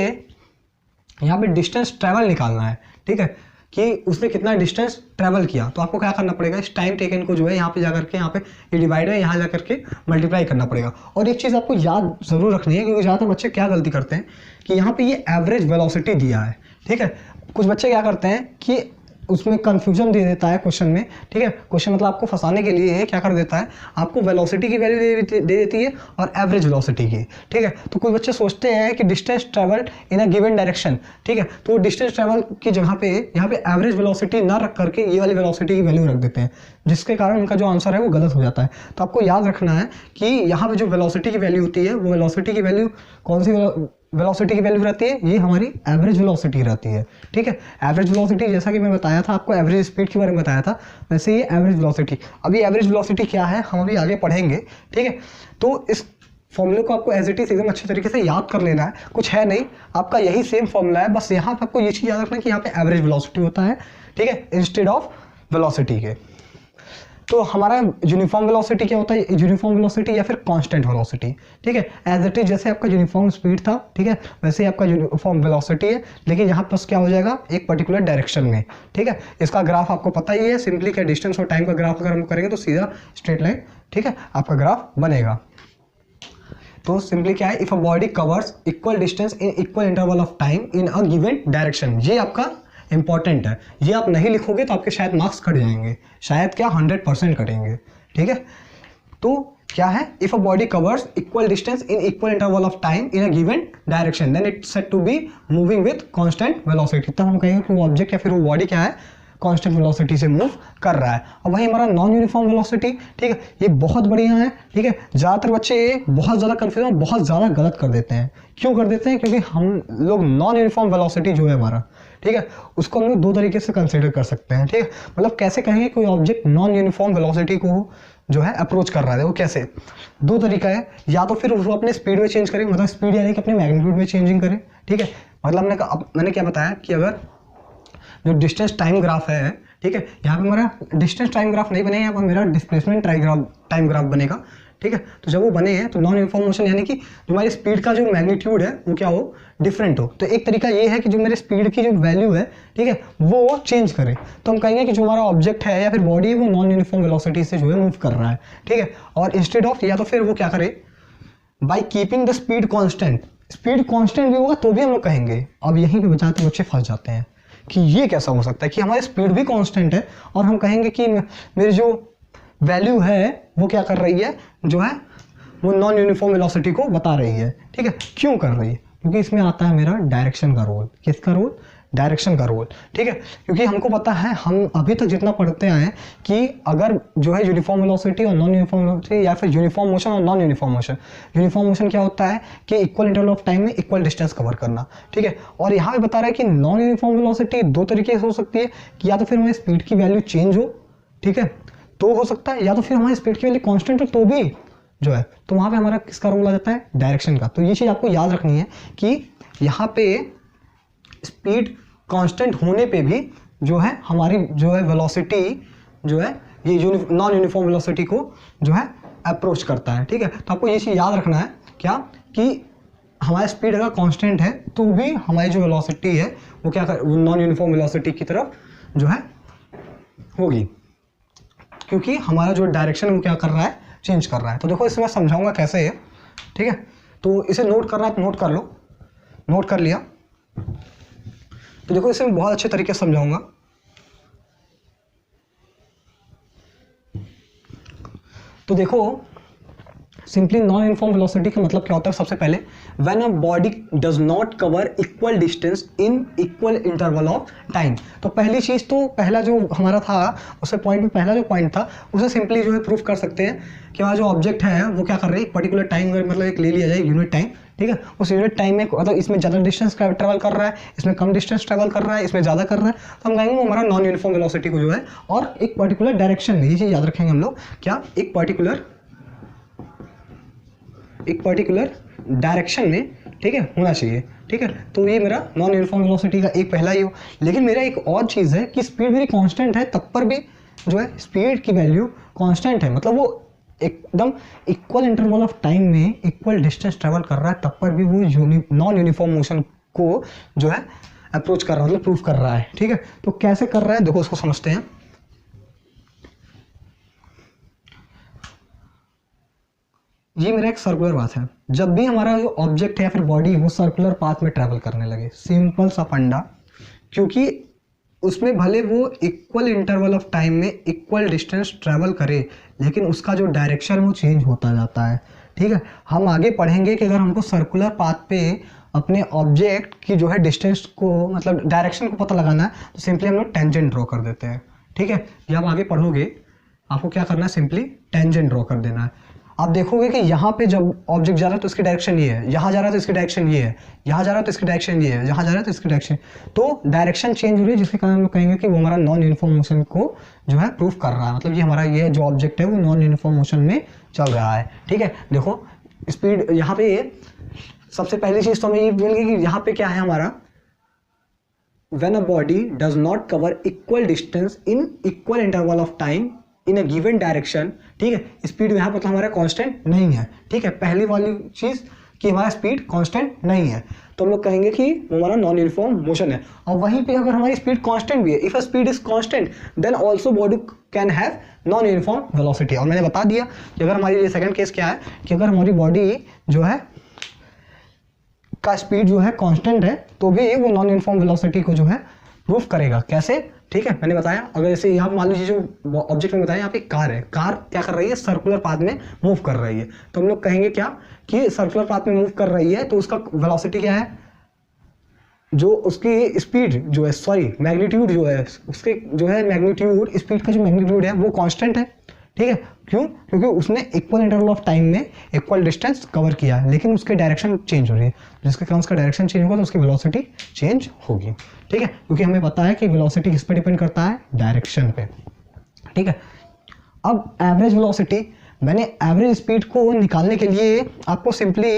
यहाँ पे डिस्टेंस ट्रैवल निकालना है, ठीक है, कि उसने कितना डिस्टेंस ट्रैवल किया, तो आपको क्या करना पड़ेगा, इस टाइम टेकन को जो है यहाँ पे जाकर के, यहाँ पे ये डिवाइड है, यहाँ जाकर के मल्टीप्लाई करना पड़ेगा। और एक चीज़ आपको याद जरूर रखनी है, क्योंकि ज़्यादातर बच्चे क्या गलती करते हैं कि यहाँ पे ये एवरेज वेलोसिटी दिया है, ठीक है। कुछ बच्चे क्या करते हैं कि उसमें कंफ्यूजन दे देता है क्वेश्चन में, ठीक है, क्वेश्चन मतलब आपको फंसाने के लिए क्या कर देता है, आपको वेलोसिटी की वैल्यू दे देती है और एवरेज वेलोसिटी की, ठीक है। तो कुछ बच्चे सोचते हैं कि distance travelled in a given direction, ठीक है, तो डिस्टेंस ट्रैवल की जगह पे यहाँ पे एवरेज वेलोसिटी ना रख करके ये वाली वेलोसिटी की वैल्यू रख देते हैं, जिसके कारण उनका जो आंसर है वो गलत हो जाता है। तो आपको याद रखना है कि यहाँ पे जो वेलोसिटी की वैल्यू होती है, वो वेलोसिटी की वैल्यू कौन सी वेलोसिटी की वैल्यू रहती है, ये हमारी एवरेज वेलोसिटी रहती है, ठीक है। एवरेज वेलोसिटी जैसा कि मैं बताया था आपको, एवरेज स्पीड के बारे में बताया था, वैसे ये एवरेज वेलोसिटी। अभी एवरेज वेलोसिटी क्या है हम अभी आगे पढ़ेंगे, ठीक है। तो इस फॉर्मूले को आपको एज इट इज एकदम अच्छे तरीके से याद कर लेना है, कुछ है नहीं, आपका यही सेम फॉर्मूला है, बस यहाँ पे आपको ये चीज़ याद रखना है कि यहाँ पे एवरेज वेलोसिटी होता है, ठीक है, इंस्टेड ऑफ वेलोसिटी के। तो हमारा यूनिफॉर्म वेलोसिटी क्या होता है, यूनिफॉर्म वेलोसिटी या फिर कांस्टेंट वेलोसिटी, ठीक है, एज इट इज जैसे आपका यूनिफॉर्म स्पीड था, ठीक है, वैसे ही आपका यूनिफॉर्म वेलोसिटी है, लेकिन यहाँ पर क्या हो जाएगा, एक पर्टिकुलर डायरेक्शन में, ठीक है। इसका ग्राफ आपको पता ही है, सिंपली क्या डिस्टेंस और टाइम का ग्राफ अगर हम करेंगे तो सीधा स्ट्रेट लाइन, ठीक है, आपका ग्राफ बनेगा। तो सिंपली क्या है, if a body covers equal distance in equal interval of time in a given direction, ये आपका इंपॉर्टेंट है, ये आप नहीं लिखोगे तो आपके शायद मार्क्स कट जाएंगे, शायद क्या 100% कटेंगे, ठीक है। तो क्या है, if a body covers equal distance in equal interval of time in a given direction then it's said to be moving with constant velocity. तब हम कहेंगे कि वो ऑब्जेक्ट या फिर वो बॉडी क्या है, कांस्टेंट वेलोसिटी से मूव कर रहा है। और वही हमारा नॉन यूनिफॉर्म वेलोसिटी, ठीक है, ये बहुत बढ़िया है, ठीक है। ज़्यादातर बच्चे बहुत ज़्यादा कन्फ्यूजन, बहुत ज़्यादा गलत कर देते हैं। क्यों कर देते हैं, क्योंकि हम लोग नॉन यूनिफॉर्म वेलोसिटी जो है हमारा, ठीक है, उसको हम लोग दो तरीके से कंसिडर कर सकते हैं, ठीक है। मतलब कैसे कहेंगे कोई ऑब्जेक्ट नॉन यूनिफॉर्म वेलोसिटी को जो है अप्रोच कर रहा है। वो कैसे, दो तरीका है, या तो फिर वो अपने स्पीड में चेंज करे, मतलब स्पीड यानी कि अपने मैग्नीट्यूड में चेंजिंग करे, ठीक है। मतलब मैंने क्या बताया कि अगर जो डिस्टेंस टाइम ग्राफ है, ठीक है, यहाँ पे हमारा डिस्टेंस टाइम ग्राफ नहीं बनेगा, यहाँ पर मेरा डिस्प्लेसमेंट टाइम ग्राफ बनेगा, ठीक है। तो जब वो बने हैं तो नॉन यूनिफॉर्म मोशन यानी कि जो हमारी स्पीड का जो मैग्नीट्यूड है वो क्या हो, डिफरेंट हो। तो एक तरीका ये है कि जो मेरे स्पीड की जो वैल्यू है, ठीक है, वो चेंज करे। तो हम कहेंगे कि जो हमारा ऑब्जेक्ट है या फिर बॉडी है वो नॉन यूनिफॉर्म वेलोसिटी से जो है मूव कर रहा है, ठीक है। और इंस्टेड ऑफ, या तो फिर वो क्या करे, by keeping the speed constant, speed constant भी होगा तो भी हम लोग कहेंगे। अब यहीं पर बचाते बच्चे फंस जाते हैं कि ये कैसा हो सकता है कि हमारी स्पीड भी कांस्टेंट है और हम कहेंगे कि मेरी जो वैल्यू है वो क्या कर रही है, जो है वो नॉन यूनिफॉर्म वेलोसिटी को बता रही है, ठीक है। क्यों कर रही है, क्योंकि इसमें आता है मेरा डायरेक्शन का रोल। किसका रोल, डायरेक्शन का रोल, ठीक है। क्योंकि हमको पता है, हम अभी तक जितना पढ़ते आए हैं कि अगर जो है यूनिफॉर्म वेलोसिटी और नॉन यूनिफॉर्म वेलोसिटी, या फिर यूनिफॉर्म मोशन और non uniform motion, uniform motion क्या होता है कि इक्वल इंटरवल ऑफ टाइम में इक्वल डिस्टेंस कवर करना, ठीक है। और यहाँ पे बता रहा है कि नॉन यूनिफॉर्म वेलोसिटी दो तरीके से हो सकती है कि या तो फिर हमारी स्पीड की वैल्यू चेंज हो, ठीक है, तो हो सकता है, या तो फिर हमारी स्पीड की वैल्यू कॉन्स्टेंट हो तो भी जो है, तो वहाँ पे हमारा किसका रोल आ जाता है, डायरेक्शन का। तो ये चीज़ आपको याद रखनी है कि यहाँ पे स्पीड कांस्टेंट होने पे भी जो है हमारी जो है वेलोसिटी जो है ये नॉन यूनिफॉर्म वेलोसिटी को जो है अप्रोच करता है, ठीक है। तो आपको ये चीज़ याद रखना है क्या, कि हमारा स्पीड अगर कांस्टेंट है तो भी हमारी जो वेलोसिटी है वो क्या कर, नॉन यूनिफॉर्म वेलोसिटी की तरफ जो है होगी, क्योंकि हमारा जो डायरेक्शन वो क्या कर रहा है, चेंज कर रहा है। तो देखो इसमें मैं समझाऊंगा कैसे है, ठीक है। तो इसे नोट करना है तो नोट कर लो, नोट कर लिया तो देखो इसे मैं बहुत अच्छे तरीके से समझाऊंगा। तो देखो सिंपली नॉन यूनिफॉर्म वेलोसिटी का मतलब क्या होता है, सबसे पहले when a body does not cover equal distance in equal interval of time. तो पहली चीज़, तो पहला जो हमारा था उससे पॉइंट में, पहला जो पॉइंट था उसे सिंपली जो है प्रूफ कर सकते हैं कि हमारा जो ऑब्जेक्ट है वो क्या कर रही है, पर्टिकुलर टाइम, मतलब एक ले लिया जाए यूनिट टाइम, ठीक है, उस यूनिट टाइम में मतलब इसमें ज़्यादा डिस्टेंस ट्रैवल कर रहा है, इसमें कम डिस्टेंस ट्रैवल कर रहा है, इसमें ज़्यादा कर रहा है, तो हम कहेंगे वो हमारा नॉन यूनिफॉर्म वेलोसिटी को जो है, और एक पर्टिकुलर डायरेक्शन में, ये चीज़ याद रखेंगे हम लोग, क्या एक पर्टिकुलर डायरेक्शन में, ठीक है, होना चाहिए, ठीक है। तो ये मेरा नॉन यूनिफॉर्म वेलोसिटी का एक पहला ही हो। लेकिन मेरा एक और चीज़ है कि स्पीड मेरी कांस्टेंट है तब पर भी जो है स्पीड की वैल्यू कांस्टेंट है, मतलब वो एकदम इक्वल इंटरवल ऑफ टाइम में इक्वल डिस्टेंस ट्रैवल कर रहा है, तब पर भी वो नॉन यूनिफॉर्म मोशन को जो है अप्रोच कर रहा है, मतलब प्रूफ कर रहा है, ठीक है। तो कैसे कर रहा है देखो, उसको समझते हैं। ये मेरा एक सर्कुलर पाथ है, जब भी हमारा जो ऑब्जेक्ट है या फिर बॉडी है वो सर्कुलर पाथ में ट्रैवल करने लगे, सिंपल सा फंडा, क्योंकि उसमें भले वो इक्वल इंटरवल ऑफ टाइम में इक्वल डिस्टेंस ट्रैवल करे, लेकिन उसका जो डायरेक्शन वो चेंज होता जाता है, ठीक है। हम आगे पढ़ेंगे कि अगर हमको सर्कुलर पाथ पे अपने ऑब्जेक्ट की जो है डिस्टेंस को, मतलब डायरेक्शन को पता लगाना है, तो सिंपली हम लोग टेंजेंट ड्रॉ कर देते हैं, ठीक है। ये आप आगे पढ़ोगे, आपको क्या करना है, सिंपली टेंजेंट ड्रॉ कर देना है। आप देखोगे कि यहाँ पे जब ऑब्जेक्ट जा रहा है तो इसकी डायरेक्शन ये है, यहाँ जा रहा है तो इसकी डायरेक्शन ये है, यहाँ जा रहा है तो इसकी डायरेक्शन ये है, यहाँ जा रहा है तो इसकी डायरेक्शन, तो डायरेक्शन चेंज हो रही है, जिसके कारण हम लोग कहेंगे कि वो हमारा नॉन यूनिफॉर्म मोशन को जो है प्रूफ कर रहा है, मतलब ये हमारा ये जो ऑब्जेक्ट है वो नॉन यूनिफॉर्म मोशन में चल रहा है, ठीक है। देखो स्पीड यहाँ पे सबसे पहली चीज़ तो हमें ये मिल गई कि यहाँ पे क्या है हमारा, when a body does not cover equal distance in equal interval of time in a given direction, ठीक है। स्पीड यहाँ पर तो हमारा कांस्टेंट नहीं है, ठीक है, पहली वाली चीज़ कि हमारा स्पीड कांस्टेंट नहीं है, तो हम लोग कहेंगे कि वो हमारा नॉन यूनिफॉर्म मोशन है। और वहीं पे अगर हमारी स्पीड कांस्टेंट भी है, if a speed is constant then also body can have non uniform velocity. और मैंने बता दिया कि अगर हमारी ये सेकंड केस क्या है कि अगर हमारी बॉडी जो है का स्पीड जो है कांस्टेंट है तो भी वो नॉन यूनिफॉर्म वेलोसिटी को जो है प्रूफ करेगा। कैसे, ठीक है, मैंने बताया। अगर जैसे यहाँ मान लीजिए जो ऑब्जेक्ट में बताया, यहाँ पे कार है, कार क्या कर रही है, सर्कुलर पाथ में मूव कर रही है, तो हम लोग कहेंगे क्या कि सर्कुलर पाथ में मूव कर रही है तो उसका वेलोसिटी क्या है, जो उसकी स्पीड जो है, सॉरी मैग्नीट्यूड जो है, उसके जो है मैग्नीट्यूड, स्पीड का जो मैग्नीट्यूड है वो कांस्टेंट है, ठीक है। क्यों, क्योंकि उसने इक्वल इंटरवल ऑफ टाइम में इक्वल डिस्टेंस कवर किया है, लेकिन उसके डायरेक्शन चेंज हो रही है, जिसके कारण उसका डायरेक्शन चेंज होगा तो उसकी वेलोसिटी चेंज होगी, ठीक है। क्योंकि हमें पता है कि वेलोसिटी किस पर डिपेंड करता है, डायरेक्शन पे, ठीक है। अब एवरेज वेलोसिटी, मैंने एवरेज स्पीड को निकालने के लिए आपको सिंपली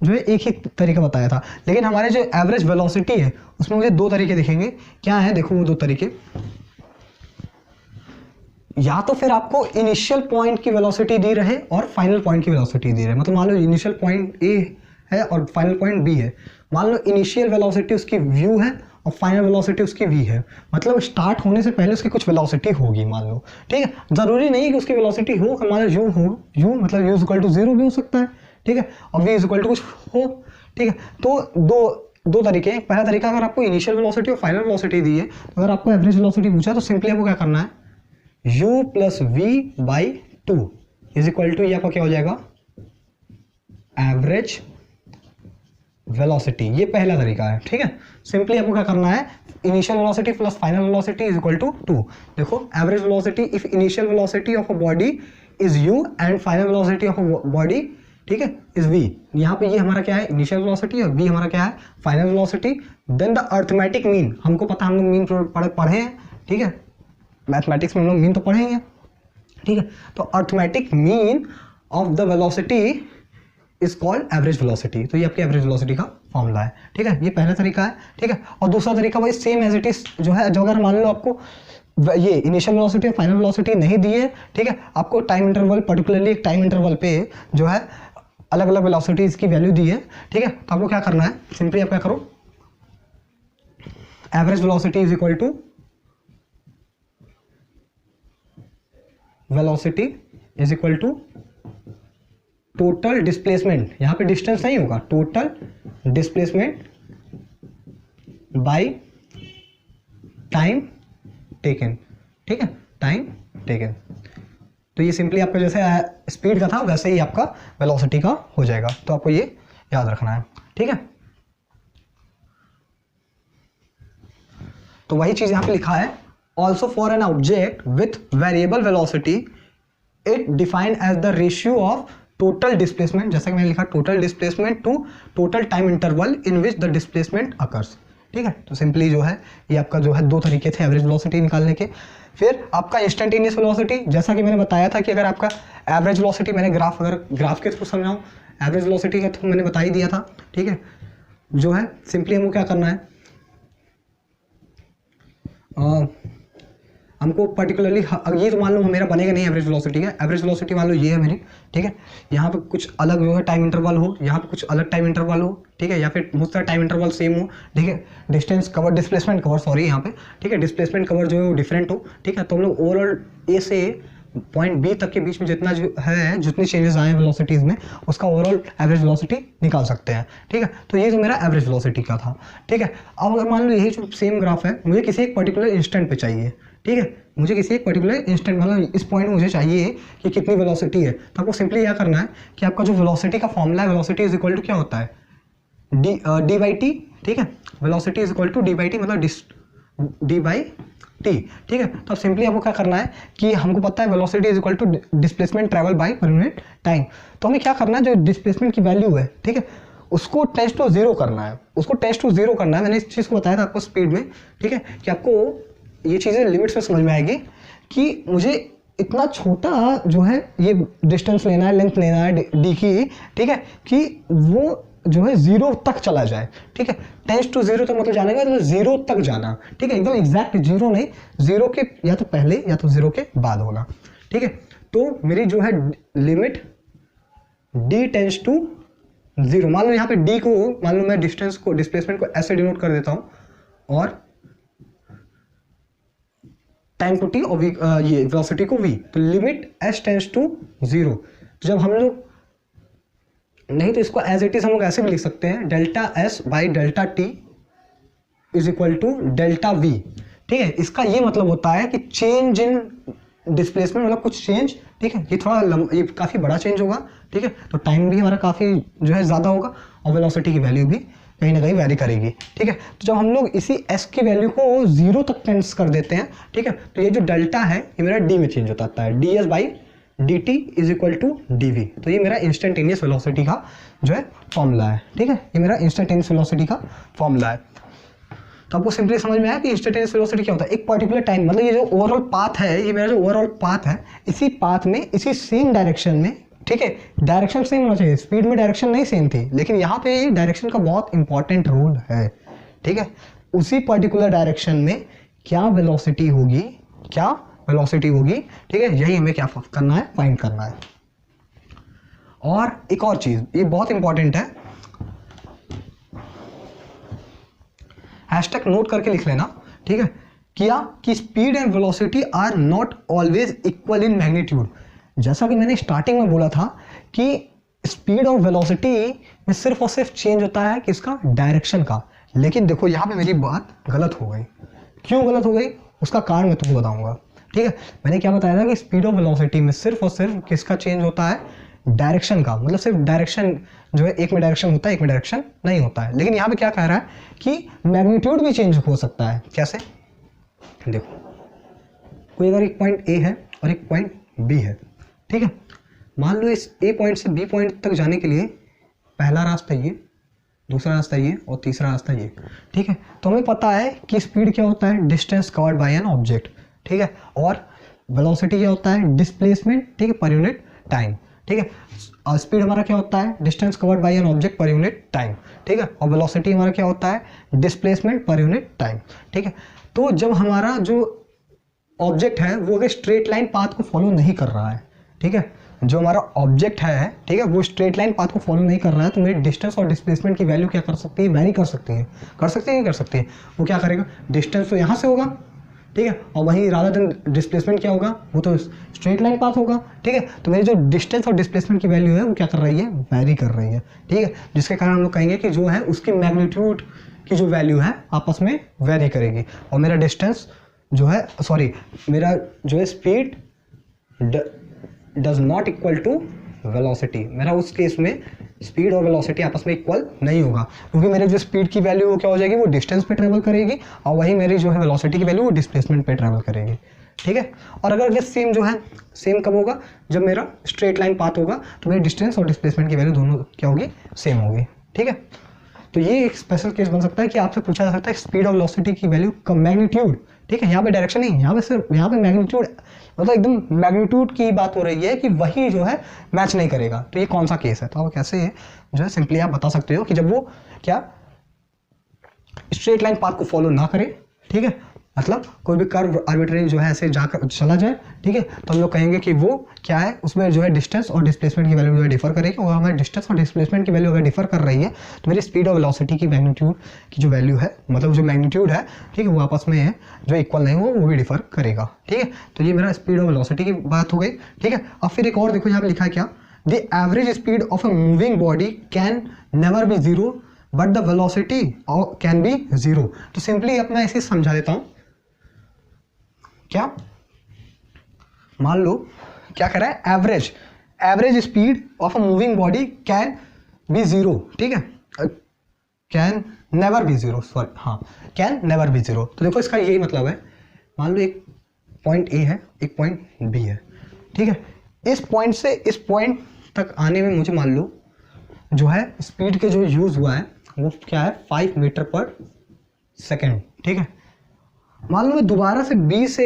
जो है एक ही तरीका बताया था, लेकिन हमारे जो एवरेज वेलोसिटी है उसमें मुझे दो तरीके दिखेंगे। क्या है, देखो वो दो तरीके। या तो फिर आपको इनिशियल पॉइंट की वेलोसिटी दी रहे और फाइनल पॉइंट की वेलोसिटी दी रहे, मतलब मान लो इनिशियल पॉइंट ए है और फाइनल पॉइंट बी है। मान लो इनिशियल वेलोसिटी उसकी व्यू है और फाइनल वेलोसिटी उसकी वी है, मतलब स्टार्ट होने से पहले उसकी कुछ वेलोसिटी होगी मान लो, ठीक है। जरूरी नहीं कि उसकी वेलोसिटी हो, हमारा यू हो, यू मतलब यू इक्वल टू 0 भी हो सकता है, ठीक है, और वी इक्वल टू कुछ हो, ठीक है। तो दो तरीके हैं। पहला तरीका, अगर आपको इनिशियल वेलोसिटी और फाइनल वेलोसिटी दी है, तो अगर आपको एवरेज वेलोसिटी पूछा तो सिंपली आपको क्या करना है, u plus v by 2 is equal to, ये आपका क्या हो जाएगा, एवरेज वेलोसिटी। ये पहला तरीका है, ठीक है। सिंपली आपको क्या करना है, initial velocity plus final velocity is equal to 2। देखो average velocity, if initial velocity of a body is u and final velocity of a body, ठीक है, इज v। यहाँ पे ये हमारा क्या है, इनिशियल वेलोसिटी, और v हमारा क्या है, final velocity. Then the arithmetic mean, हमको पता है, हम लोग मीन पढ़े हैं, ठीक है, मैथमेटिक्स में हम लोग मीन तो पढ़े हैं, ठीक है। तो arithmetic mean of the velocity is called average velocity. तो ये आपकी एवरेज वेलोसिटी का फॉर्मूला है, ठीक है। ये पहला तरीका है, ठीक है। और दूसरा तरीका वही सेम एज इट इज जो है, जो अगर मान लो आपको ये इनिशियल वेलोसिटी और फाइनल वेलोसिटी नहीं दी है, ठीक है, आपको टाइम इंटरवल, पर्टिकुलरली एक टाइम इंटरवल पे जो है अलग अलग वेलोसिटीज की वैल्यू दी है, ठीक है। तो आपको क्या करना है, सिंपली आप क्या करो, average velocity is equal to velocity is equal to total displacement, यहां पे डिस्टेंस नहीं होगा, total displacement by time taken, ठीक है, टाइम टेकन। तो ये सिंपली आपका जैसे स्पीड का था वैसे ही आपका वेलोसिटी का हो जाएगा, तो आपको ये याद रखना है, ठीक है। तो वही चीज यहां पे लिखा है, also for an object with variable velocity it defined as the ratio of total displacement, जैसा कि मैंने लिखा total displacement to total time interval in which the displacement occurs, ठीक है। तो सिंपली जो है ये आपका जो है दो तरीके थे एवरेज वेलोसिटी निकालने के। फिर आपका इंस्टेंटेनियस वेलोसिटी, जैसा कि मैंने बताया था कि अगर आपका एवरेज वेलोसिटी, मैंने ग्राफ के थ्रू समझाऊं, एवरेज वेलोसिटी के थ्रू मैंने बता ही दिया था, ठीक है। जो है सिंपली हमको क्या करना है, हमको पर्टिकुलरली ये तो मान लो मेरा बनेगा नहीं एवरेज वेलोसिटी का, एवरेज वेलोसिटी मान लो ये है मेरी, ठीक है। यहाँ पे कुछ अलग जो है टाइम इंटरवल हो, यहाँ पे कुछ अलग टाइम इंटरवल हो, ठीक है, या फिर बहुत सारा टाइम इंटरवल सेम हो, ठीक है। Distance cover, displacement cover, sorry यहाँ पे, ठीक है, डिस्प्लेसमेंट कवर जो है वो डिफरेंट हो, ठीक है। तो हम लोग ओवरऑल ए से पॉइंट बी तक के बीच में जितना जो है, जितनी चेंजेस आए हैं वेलोसिटीज़ में, उसका ओवरऑल एवरेज वेलोसिटी निकाल सकते हैं, ठीक है। तो ये जो मेरा एवरेज वेलोसिटी का था, ठीक है। अब अगर मान लो यही जो सेम ग्राफ है, मुझे किसी एक पर्टिकुलर इंस्टेंट पे चाहिए, ठीक है, मुझे किसी एक पर्टिकुलर इंस्टेंट, मतलब इस पॉइंट में मुझे चाहिए कि कितनी वेलोसिटी है, तो आपको सिंपली क्या करना है कि आपका जो वेलोसिटी का फॉर्मूला है, वेलोसिटी इज इक्वल टू क्या होता है, डी बाई टी, ठीक है। Velocity is equal to d by t, मतलब डी बाई टी, ठीक है। तो अब सिंपली आपको क्या करना है कि हमको पता है velocity is equal to displacement travel by per minute time. तो हमें क्या करना है, जो डिस्प्लेसमेंट की वैल्यू है, ठीक है, उसको टेंस टू जीरो करना है, उसको टेंस टू जीरो करना है। मैंने इस चीज़ को बताया था आपको स्पीड में, ठीक है, कि आपको ये चीज़ें लिमिट्स में समझ में आएगी कि मुझे इतना छोटा जो है ये डिस्टेंस लेना है, लेंथ लेना है डी की, ठीक है, कि वो जो है जीरो तक चला जाए, ठीक है। टेंस टू जीरो तक मतलब जाने का तो जीरो तक जाना, ठीक है, एकदम एग्जैक्ट जीरो नहीं, जीरो के या तो पहले या तो जीरो के बाद होगा, ठीक है। तो मेरी जो है limit d tends to zero, मान लो यहाँ पे डी को, मान लो मैं डिस्टेंस को, डिस्प्लेसमेंट को ऐसे डिनोट कर देता हूँ, और टाइम को टी और ये वेलोसिटी को v, तो limit s tends to zero. तो जब हम लोग, नहीं तो इसको एज इट इज हम लोग ऐसे भी लिख सकते हैं, delta s by delta t is equal to delta v, ठीक है। इसका ये मतलब होता है कि चेंज इन डिस्प्लेसमेंट, मतलब कुछ चेंज, ठीक है, ये थोड़ा ये काफ़ी बड़ा चेंज होगा, ठीक है। तो टाइम भी हमारा काफ़ी जो है ज़्यादा होगा, और वेलोसिटी की वैल्यू भी कहीं ना कहीं वैरी करेगी, ठीक है। तो जब हम लोग इसी s की वैल्यू को जीरो तक टेंस कर देते हैं, ठीक है, तो ये जो डेल्टा है ये मेरा d में चेंज होता है, ds by d t is equal to d v. तो ये मेरा इंस्टेंटेनियस वेलोसिटी का जो है फॉर्मूला है, ठीक है, ये मेरा इंस्टेंटेनियस वेलोसिटी का फॉर्मूला है। तो आपको सिंपली समझ में आया कि इंस्टेंटेनियस वेलोसिटी क्या होता है। एक पर्टिकुलर टाइम, मतलब ये जो ओवरऑल पाथ है, ये मेरा जो ओवरऑल पाथ है, इसी पाथ में इसी सेम डायरेक्शन में, ठीक है, डायरेक्शन सेम होना चाहिए, स्पीड में डायरेक्शन नहीं सेम थी, लेकिन यहाँ पे डायरेक्शन का बहुत इंपॉर्टेंट रोल है, ठीक है। उसी पर्टिकुलर डायरेक्शन में क्या वेलोसिटी होगी, क्या वेलोसिटी होगी, ठीक है, यही हमें क्या करना है, फाइंड करना है। और एक और चीज, ये बहुत इंपॉर्टेंट है, हैशटैग नोट करके लिख लेना, ठीक है, क्या कि speed and velocity are not always equal in magnitude. जैसा कि मैंने स्टार्टिंग में बोला था कि स्पीड और वेलोसिटी में सिर्फ और सिर्फ चेंज होता है किसका, डायरेक्शन का। लेकिन देखो यहाँ पे मेरी बात गलत हो गई। क्यों गलत हो गई, उसका कारण मैं तुमको बताऊंगा, ठीक है। मैंने क्या बताया था कि स्पीड और वेलोसिटी में सिर्फ और सिर्फ किसका चेंज होता है, डायरेक्शन का, मतलब सिर्फ डायरेक्शन जो है, एक में डायरेक्शन होता है, एक में डायरेक्शन नहीं होता है। लेकिन यहाँ पे क्या कह रहा है कि मैग्नीट्यूड भी चेंज हो सकता है। कैसे, देखो, कोई अगर एक पॉइंट ए है और एक पॉइंट बी है, ठीक है, मान लो इस ए पॉइंट से बी पॉइंट तक जाने के लिए पहला रास्ता ये, दूसरा रास्ता ये और तीसरा रास्ता ये, ठीक है। तो हमें पता है कि स्पीड क्या होता है, distance covered by an object, ठीक है, और वेलोसिटी क्या होता है, डिस्प्लेसमेंट, ठीक है, पर यूनिट टाइम, ठीक है। और स्पीड हमारा क्या होता है, distance covered by an object पर यूनिट टाइम, ठीक है, और वेलोसिटी हमारा क्या होता है, डिस्प्लेसमेंट पर यूनिट टाइम, ठीक है। तो जब हमारा जो ऑब्जेक्ट है वो अगर स्ट्रेट लाइन पाथ को फॉलो नहीं कर रहा है, ठीक है, जो हमारा ऑब्जेक्ट है, ठीक है, वो स्ट्रेट लाइन पाथ को फॉलो नहीं कर रहा है, तो मेरी डिस्टेंस और डिस्प्लेसमेंट की वैल्यू क्या कर सकती है, वेरी कर सकती है, नहीं कर सकती है। वो क्या करेगा, डिस्टेंस तो यहाँ से होगा, ठीक है, और वहीं रादर देन डिस्प्लेसमेंट क्या होगा, वो तो स्ट्रेट लाइन पाथ होगा, ठीक है। तो मेरी जो डिस्टेंस और डिस्प्लेसमेंट की वैल्यू है वो क्या कर रही है, वेरी कर रही है, ठीक है, जिसके कारण हम लोग कहेंगे कि जो है उसकी मैग्नीट्यूड की जो वैल्यू है आपस में वेरी करेगी। और मेरा डिस्टेंस जो है, सॉरी, मेरा जो है speed does not equal to velocity, मेरा उस केस में स्पीड और वेलोसिटी आपस में इक्वल नहीं होगा, क्योंकि मेरे जो स्पीड की वैल्यू वो क्या हो जाएगी, वो डिस्टेंस पे ट्रेवल करेगी, और वही मेरी जो है वेलोसिटी की वैल्यू वो डिस्प्लेसमेंट पे ट्रेवल करेगी, ठीक है। और अगर ये सेम जो है, सेम कब होगा, जब मेरा स्ट्रेट लाइन पाथ होगा, तो मेरी डिस्टेंस और डिस्प्लेसमेंट की वैल्यू दोनों क्या होगी, सेम होगी, ठीक है। तो ये एक स्पेशल केस बन सकता है कि आपसे पूछा जा सकता है स्पीड और वेलोसिटी की वैल्यू का मैग्नीट्यूड, ठीक है, यहाँ पे डायरेक्शन नहीं, यहाँ पे सिर्फ, यहाँ पे मैग्नीट्यूड, मतलब एकदम मैग्नीट्यूड की बात हो रही है कि वही जो है मैच नहीं करेगा। तो ये कौन सा केस है, तो आप कैसे जो है सिंपली आप बता सकते हो कि जब वो क्या स्ट्रेट लाइन पाथ को फॉलो ना करे, ठीक है, मतलब कोई भी कर्व आर्बिट्रेरी जो है ऐसे जाकर चला जाए, ठीक है, तो हम लोग कहेंगे कि वो क्या है, उसमें जो है डिस्टेंस और डिस्प्लेसमेंट की वैल्यू जो है डिफर करेगी, और हमारे डिस्टेंस और डिस्प्लेसमेंट की वैल्यू अगर डिफर कर रही है तो मेरी स्पीड और वेलोसिटी की मैग्नीट्यूड की जो वैल्यू है, मतलब जो मैग्नीट्यूड है, ठीक है, वो आपस में है जो इक्वल नहीं हो वो भी डिफर करेगा, ठीक है। तो ये मेरा स्पीड और वेलोसिटी की बात हो गई, ठीक है। अब फिर एक और देखो यहाँ पे लिखा है क्या, the average speed of a moving body can never be zero but the velocity can be zero. तो सिंपली अब मैं ऐसे समझा देता हूँ, क्या, मान लो क्या कह रहा है, average speed of a moving body can be zero, ठीक है, can never be zero, sorry, हाँ, कैन नेवर बी जीरो। तो देखो इसका यही मतलब है, मान लो एक पॉइंट ए है, एक पॉइंट बी है, ठीक है, इस पॉइंट से इस पॉइंट तक आने में मुझे मान लो जो है स्पीड के जो यूज हुआ है वो क्या है, 5 मीटर पर सेकेंड, ठीक है। मान लो मैं दोबारा से बी से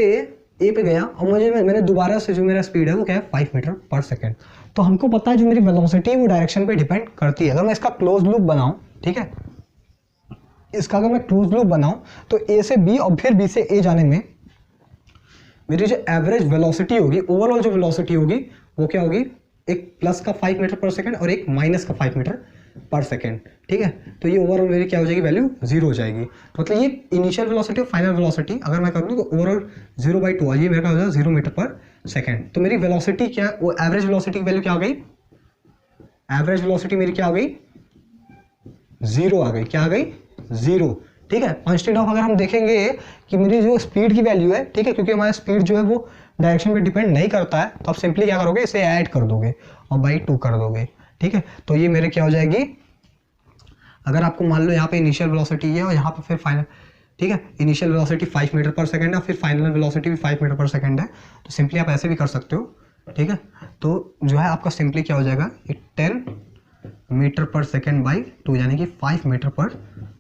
ए पे गया और मैंने दोबारा से जो मेरा स्पीड है वो क्या है, 5 मीटर पर सेकेंड। तो हमको पता है जो मेरी वेलोसिटी है वो डायरेक्शन पे डिपेंड करती है। अगर मैं इसका क्लोज लूप बनाऊं, ठीक है, इसका अगर मैं क्लोज लूप बनाऊं तो ए से बी और फिर बी से ए जाने में मेरी जो एवरेज वेलोसिटी होगी, ओवरऑल जो वेलोसिटी होगी वो क्या होगी, एक प्लस का 5 मीटर पर सेकेंड और एक माइनस का 5 मीटर पर सेकेंड, ठीक है। तो ये ओवरऑल मेरी क्या हो जाएगी, वैल्यू 0 हो जाएगी। मतलब ये इनिशियल वेलोसिटी और फाइनल वेलोसिटी अगर मैं कर दूँ तो ओवरऑल 0/2 ये मेरा हो जाएगा 0 मीटर पर सेकेंड। तो मेरी वेलोसिटी क्या, वो एवरेज वेलोसिटी की वैल्यू क्या हो गई, एवरेज वेलोसिटी मेरी क्या हो गई, 0 आ गई, क्या आ गई, 0, ठीक है। इंस्टेड ऑफ अगर हम देखेंगे कि मेरी जो स्पीड की वैल्यू है, ठीक है, क्योंकि हमारा स्पीड जो है वो डायरेक्शन पे डिपेंड नहीं करता है, तो आप सिंपली क्या करोगे, इसे ऐड कर दोगे और बाई 2 कर दोगे, ठीक है। तो ये मेरे क्या हो जाएगी, अगर आपको मान लो यहाँ पे इनिशियल वेलोसिटी है और यहाँ पे फिर फाइनल, ठीक है, इनिशियल वेलोसिटी 5 मीटर पर सेकंड है, फिर फाइनल वेलोसिटी भी 5 मीटर पर सेकंड है, तो सिंपली आप ऐसे भी कर सकते हो, ठीक है। तो जो है आपका सिंपली क्या हो जाएगा, 10 मीटर पर सेकंड बाई 2 यानी कि 5 मीटर पर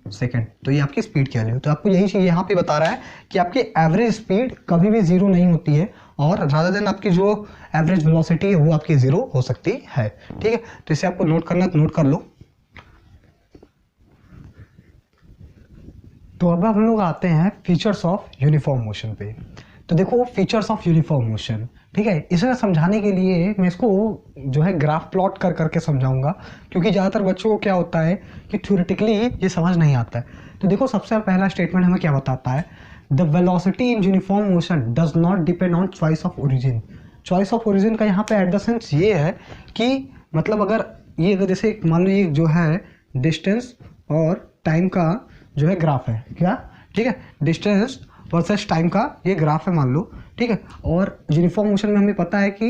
सेकेंड। तो ये आपकी स्पीड की वैल्यू। तो आपको यही चीज़ यहाँ पे बता रहा है कि आपकी एवरेज स्पीड कभी भी जीरो नहीं होती है, और रादर देन आपकी जो एवरेज वेलोसिटी है वो आपकी जीरो हो सकती है। ठीक है, तो इसे आपको नोट करना है तो नोट कर लो। तो अब हम लोग आते हैं फीचर्स ऑफ यूनिफॉर्म मोशन पे। तो देखो फीचर्स ऑफ यूनिफॉर्म मोशन, ठीक है, इसे समझाने के लिए मैं इसको जो है ग्राफ प्लॉट कर करके समझाऊंगा, क्योंकि ज़्यादातर बच्चों को क्या होता है कि थ्योरेटिकली ये समझ नहीं आता है। तो देखो सबसे पहला स्टेटमेंट हमें क्या बताता है, the velocity in uniform motion does not depend on choice of origin. Choice of origin का यहाँ पे एट द सेंस ये है कि मतलब अगर जैसे मान लो ये जो है डिस्टेंस और टाइम का जो है ग्राफ है क्या, ठीक है, डिस्टेंस वर्सेस टाइम का ये ग्राफ है मान लो, ठीक है। और यूनिफॉर्म मोशन में हमें पता है कि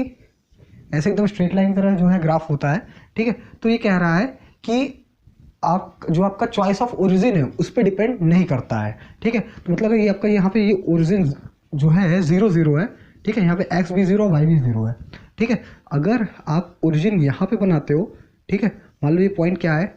ऐसे एकदम स्ट्रेट लाइन की तरह जो है ग्राफ होता है, ठीक है। तो ये कह रहा है कि आपका चॉइस ऑफ ओरिजिन है उस पर डिपेंड नहीं करता है, ठीक है। तो मतलब ये आपका यहाँ पे ये ओरिजिन जो है 0 0 है, ठीक है, यहाँ पे एक्स भी 0 वाई भी 0 है, ठीक है। अगर आप ओरिजिन यहाँ पे बनाते हो, ठीक है, मान लो ये पॉइंट क्या है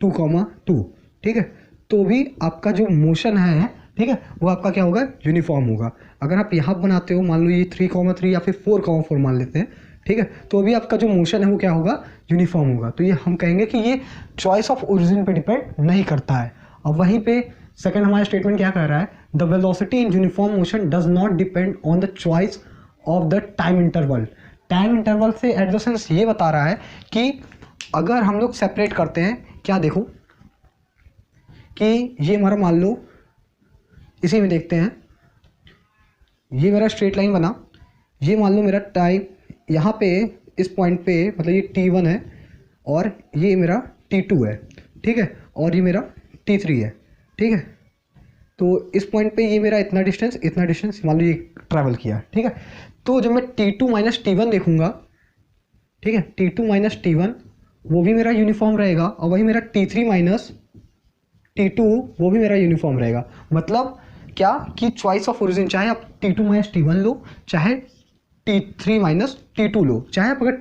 2,2, ठीक है, तो भी आपका जो मोशन है, ठीक है, वो आपका क्या होगा, यूनिफॉर्म होगा। अगर आप यहाँ बनाते हो मान लो ये 3,3 या फिर 4,4 मान लेते हैं, ठीक है, तो अभी आपका जो मोशन है वो क्या होगा, यूनिफॉर्म होगा। तो ये हम कहेंगे कि ये चॉइस ऑफ ओरिजिन पे डिपेंड नहीं करता है। और वहीं पे सेकंड हमारा स्टेटमेंट क्या कह रहा है, the velocity in uniform motion does not depend on the choice of the time interval. Time interval से एट द सेंस ये बता रहा है कि अगर हम लोग सेपरेट करते हैं, क्या देखो कि ये हमारा मान लो इसी में देखते हैं, ये मेरा स्ट्रेट लाइन बना, ये मान लो मेरा टाइम यहाँ पे इस पॉइंट पे मतलब ये T1 है और ये मेरा T2 है, ठीक है, और ये मेरा T3 है, ठीक है। तो इस पॉइंट पे ये मेरा इतना डिस्टेंस मान लो ये ट्रैवल किया, ठीक है। तो जब मैं T2 माइनस T1 देखूंगा, ठीक है, T2 माइनस T1 वो भी मेरा यूनिफॉर्म रहेगा, और वही मेरा T3 माइनस T2 वो भी मेरा यूनिफॉर्म रहेगा। मतलब क्या कि चॉइस ऑफ ओरिजिन, चाहे आप T2 माइनस T1 लो, चाहे T3 माइनस T2 लो, चाहे आप अगर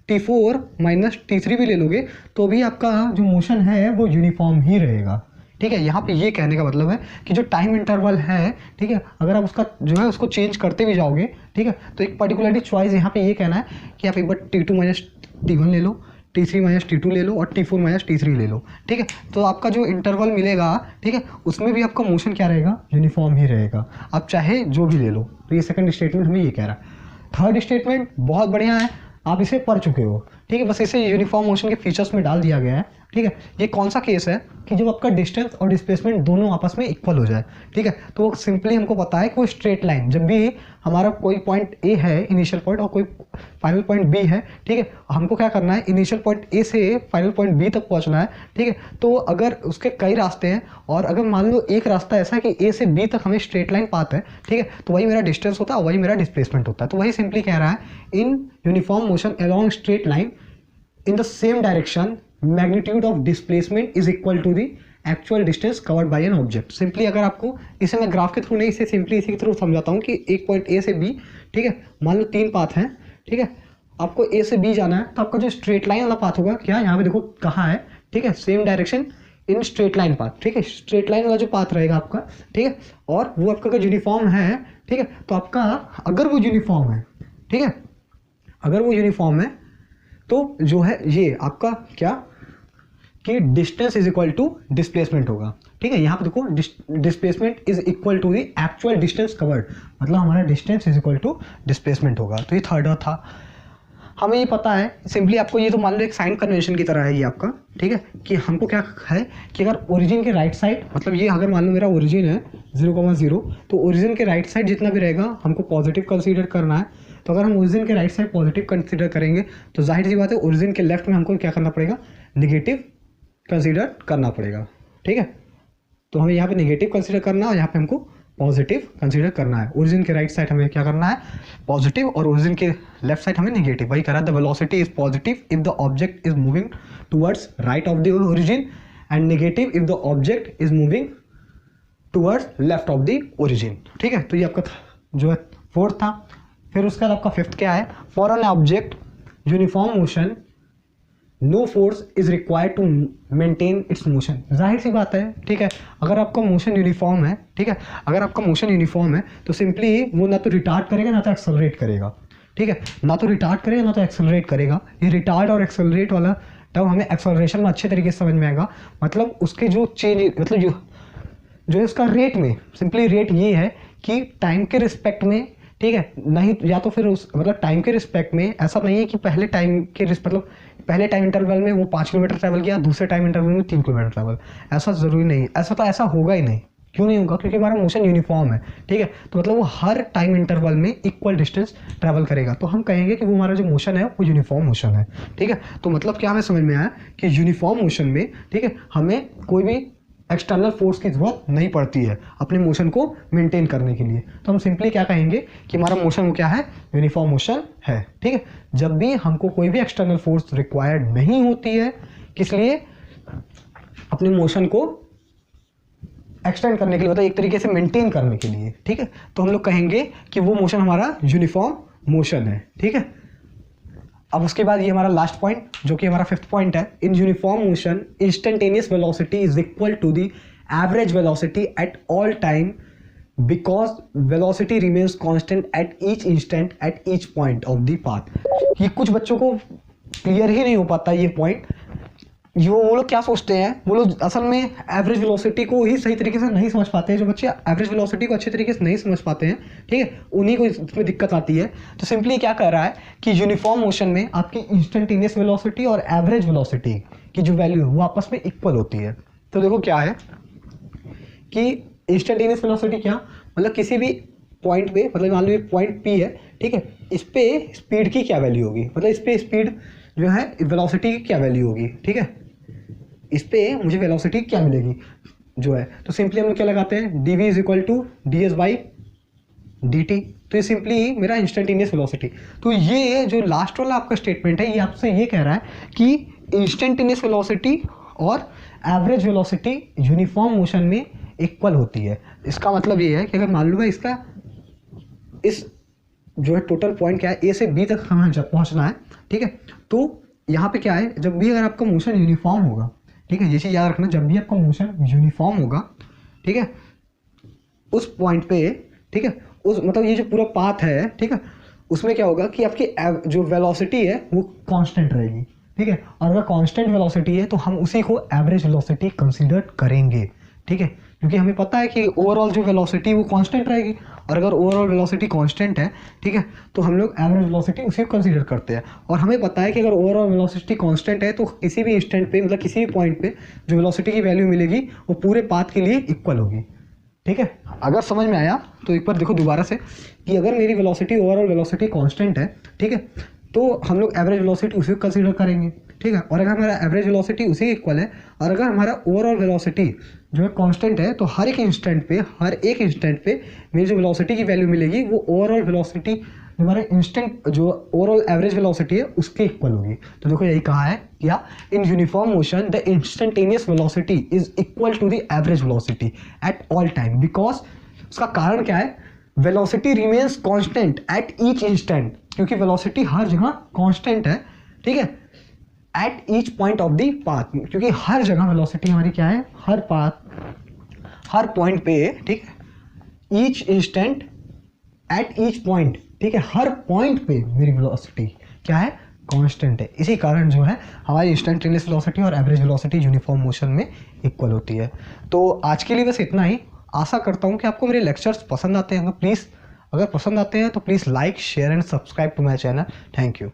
T4 माइनस T3 भी ले लोगे, तो भी आपका जो मोशन है वो यूनिफॉर्म ही रहेगा, ठीक है। यहाँ पे ये कहने का मतलब है कि जो टाइम इंटरवल है, ठीक है, अगर आप उसका जो है उसको चेंज करते भी जाओगे, ठीक है, तो एक पर्टिकुलरली चॉइस यहाँ पे ये कहना है कि आप एक बार T2 माइनस T1 ले लो, T3 माइनस T2 ले लो और T4 माइनस T3 ले लो, ठीक है। तो आपका जो इंटरवल मिलेगा, ठीक है, उसमें भी आपका मोशन क्या रहेगा, यूनिफॉर्म ही रहेगा, आप चाहे जो भी ले लो। तो ये सेकंड स्टेटमेंट हमें ये कह रहा है। थर्ड स्टेटमेंट बहुत बढ़िया है, आप इसे पढ़ चुके हो, ठीक है, बस इसे यूनिफॉर्म मोशन के फीचर्स में डाल दिया गया है, ठीक है। ये कौन सा केस है कि जब आपका डिस्टेंस और डिस्प्लेसमेंट दोनों आपस में इक्वल हो जाए, ठीक है। तो वो सिंपली हमको पता है कि वो स्ट्रेट लाइन, जब भी हमारा कोई पॉइंट ए है इनिशियल पॉइंट और कोई फाइनल पॉइंट बी है, ठीक है, हमको क्या करना है, इनिशियल पॉइंट ए से फाइनल पॉइंट बी तक पहुंचना है, ठीक है। तो अगर उसके कई रास्ते हैं और अगर मान लो एक रास्ता ऐसा है कि ए से बी तक हमें स्ट्रेट लाइन पाथ है, ठीक है, तो वही मेरा डिस्टेंस होता है और वही मेरा डिस्प्लेसमेंट होता है। तो वही सिंपली कह रहा है, in uniform motion along straight line in the same direction magnitude of displacement is equal to the actual distance covered by an object। Simply अगर आपको इसे मैं ग्राफ के थ्रू नहीं, इसे सिंपली इसी के थ्रू समझाता हूँ कि एक पॉइंट ए से बी, ठीक है, मान लो 3 पाथ हैं, ठीक है, आपको ए से बी जाना है, तो आपका जो स्ट्रेट लाइन वाला पाथ होगा क्या, यहाँ पे देखो कहाँ है, ठीक है, same direction in straight line path, ठीक है, स्ट्रेट लाइन वाला जो पाथ रहेगा आपका, ठीक है, और वो आपका अगर यूनिफॉर्म है, ठीक है, तो आपका अगर वो यूनिफॉर्म है, ठीक है, अगर वो यूनिफॉर्म है तो जो है ये आपका क्या कि distance is equal to displacement होगा, ठीक है। यहाँ पे देखो displacement is equal to the actual distance covered, मतलब हमारा distance is equal to displacement होगा। तो ये थर्ड था, हमें ये पता है सिंपली, आपको ये तो मान लो एक साइन कन्वेंशन की तरह है ये आपका, ठीक है, कि हमको क्या है कि अगर ओरिजिन के राइट साइड, मतलब ये अगर मान लो मेरा ओरिजिन है 0,0, तो ओरिजिन के राइट साइड जितना भी रहेगा हमको पॉजिटिव कंसीडर करना है। तो अगर हम ओरिजिन के राइट साइड पॉजिटिव कंसीडर करेंगे तो जाहिर सी बात है ओरिजिन के लेफ्ट में हमको क्या करना पड़ेगा, निगेटिव कंसीडर करना पड़ेगा, ठीक है। तो हमें यहाँ पे निगेटिव कंसीडर करना है और यहाँ पे हमको पॉजिटिव कंसीडर करना है। ओरिजिन के राइट साइड हमें क्या करना है, पॉजिटिव, और ओरिजिन के लेफ्ट साइड हमें निगेटिव। वही कह रहा है, the velocity is positive if the object is moving towards right of the origin and negative if the object is moving towards left of the origin, ठीक है। तो ये आपका जो है फोर्थ था। फिर उसके बाद आपका फिफ्थ क्या है, for an object uniform motion no force is required to maintain its motion. जाहिर सी बात है, ठीक है, अगर आपका मोशन यूनिफॉर्म है, ठीक है, अगर आपका मोशन यूनिफॉर्म है तो सिंपली वो ना तो रिटार्ड करेगा ना तो एक्सेलरेट करेगा, ठीक है, ना तो रिटार्ड करेगा ना तो एक्सेलरेट करेगा। ये रिटार्ड और एक्सेलरेट वाला तब हमें एक्सेलरेशन में अच्छे तरीके से समझ में आएगा। मतलब उसके जो चेंज, मतलब जो इसका रेट में, सिंपली रेट ये है कि टाइम के रिस्पेक्ट में, ठीक है, नहीं या तो फिर उस मतलब टाइम के रिस्पेक्ट में ऐसा नहीं है कि पहले टाइम के मतलब पहले टाइम इंटरवल में वो 5 किलोमीटर ट्रैवल किया, दूसरे टाइम इंटरवल में 3 किलोमीटर ट्रैवल, ऐसा ज़रूरी नहीं, ऐसा होगा ही नहीं। क्यों नहीं होगा? क्योंकि हमारा मोशन यूनिफॉर्म है, ठीक है, तो मतलब वो हर टाइम इंटरवल में इक्वल डिस्टेंस ट्रैवल करेगा, तो हम कहेंगे कि वो हमारा जो मोशन है वो यूनिफॉर्म मोशन है, ठीक है। तो मतलब क्या हमें समझ में आया कि यूनिफॉर्म मोशन में, ठीक है, हमें कोई भी एक्सटर्नल फोर्स की जरूरत नहीं पड़ती है अपने मोशन को मेंटेन करने के लिए। तो हम सिंपली क्या कहेंगे कि हमारा मोशन क्या है, यूनिफॉर्म मोशन है, ठीक है। जब भी हमको कोई भी एक्सटर्नल फोर्स रिक्वायर्ड नहीं होती है, किस लिए? अपने मोशन को एक्सटेंड करने के लिए, मतलब एक तरीके से मेंटेन करने के लिए, ठीक है, तो हम लोग कहेंगे कि वो मोशन हमारा यूनिफॉर्म मोशन है, ठीक है। अब उसके बाद ये हमारा लास्ट पॉइंट जो कि हमारा 5th पॉइंट है, in uniform motion instantaneous velocity is equal to the average velocity at all time because velocity remains constant at each instant at each point of the path. ये कुछ बच्चों को clear ही नहीं हो पाता ये पॉइंट। वो लोग क्या सोचते हैं, वो लोग असल में एवरेज वेलोसिटी को ही सही तरीके से नहीं समझ पाते हैं। जो बच्चे एवरेज वेलोसिटी को अच्छे तरीके से नहीं समझ पाते हैं, ठीक है, उन्हीं को इसमें दिक्कत आती है। तो सिंपली क्या कर रहा है कि यूनिफॉर्म मोशन में आपकी इंस्टेंटेनियस वेलोसिटी और एवरेज वेलोसिटी की जो वैल्यू है वो आपस में इक्वल होती है। तो देखो क्या है कि इंस्टेंटेनियस वेलोसिटी क्या, मतलब किसी भी पॉइंट पे, मतलब मान लो पॉइंट पी है, ठीक है, इस पे स्पीड की क्या वैल्यू होगी, मतलब इस पे स्पीड जो है वेलोसिटी की क्या वैल्यू होगी, ठीक है, इस पे मुझे वेलोसिटी क्या मिलेगी जो है। तो सिंपली हम लोग क्या लगाते हैं, d v is equal to d s by d t. तो ये सिंपली मेरा इंस्टेंटेनियस वेलोसिटी। तो ये जो लास्ट वाला आपका स्टेटमेंट है ये आपसे ये कह रहा है कि इंस्टेंटेनियस वेलोसिटी और एवरेज वेलोसिटी यूनिफॉर्म मोशन में इक्वल होती है। इसका मतलब ये है कि अगर मान लो मैं इसका इस जो है टोटल पॉइंट क्या है, ए से बी तक हमें जब पहुंचना है, ठीक है, तो यहाँ पे क्या है, जब भी अगर आपका मोशन यूनिफॉर्म होगा, ठीक है, ये चीज़ याद रखना, जब भी आपका मोशन यूनिफॉर्म होगा, ठीक है, उस पॉइंट पे, ठीक है, उस मतलब ये जो पूरा पाथ है, ठीक है, उसमें क्या होगा कि आपकी जो वेलोसिटी है वो कांस्टेंट रहेगी, ठीक है, और अगर कांस्टेंट वेलोसिटी है तो हम उसी को एवरेज वेलोसिटी कंसीडर करेंगे, ठीक है, क्योंकि हमें पता है कि ओवरऑल जो वेलोसिटी वो कांस्टेंट रहेगी, और अगर ओवरऑल वेलोसिटी कांस्टेंट है, ठीक है, तो हम लोग एवरेज वेलोसिटी उसी को कंसीडर करते हैं। और हमें पता है कि अगर ओवरऑल वेलोसिटी कांस्टेंट है तो किसी भी इंस्टेंट पे, मतलब किसी भी पॉइंट पे जो वेलोसिटी की वैल्यू मिलेगी वो पूरे पाथ के लिए इक्वल होगी, ठीक है। अगर समझ में आया तो एक बार देखो दोबारा से कि अगर मेरी वेलोसिटी ओवरऑल वेलोसिटी कांस्टेंट है, ठीक है, तो हम लोग एवरेज वेलोसिटी उसी को कंसीडर करेंगे, ठीक है, और अगर हमारा एवरेज वेलोसिटी उसी के इक्वल है, और अगर हमारा ओवरऑल वेलोसिटी जो है कांस्टेंट है, तो हर एक इंस्टेंट पे मेरी जो वेलोसिटी की वैल्यू मिलेगी वो ओवरऑल वेलोसिटी हमारे इंस्टेंट जो ओवरऑल एवरेज वेलोसिटी है उसके इक्वल होगी। तो देखो यही कहा है क्या, in uniform motion the instantaneous velocity is equal to the average velocity at all time because, उसका कारण क्या है, velocity remains constant at each instant, क्योंकि वेलोसिटी हर जगह कांस्टेंट है, ठीक है, at each point of the path, क्योंकि हर जगह वेलोसिटी हमारी क्या है, हर हर पॉइंट पे, ठीक है, each instant at each point, ठीक है, हर पॉइंट पे मेरी वेलोसिटी क्या है, कांस्टेंट है। इसी कारण जो है हमारी इंस्टेंटेनियस वेलोसिटी और एवरेज वेलोसिटी यूनिफॉर्म मोशन में इक्वल होती है। तो आज के लिए बस इतना ही। आशा करता हूँ कि आपको मेरे लेक्चर्स पसंद आते हैं। प्लीज़ अगर पसंद आते हैं तो please like share and subscribe to my channel. Thank you.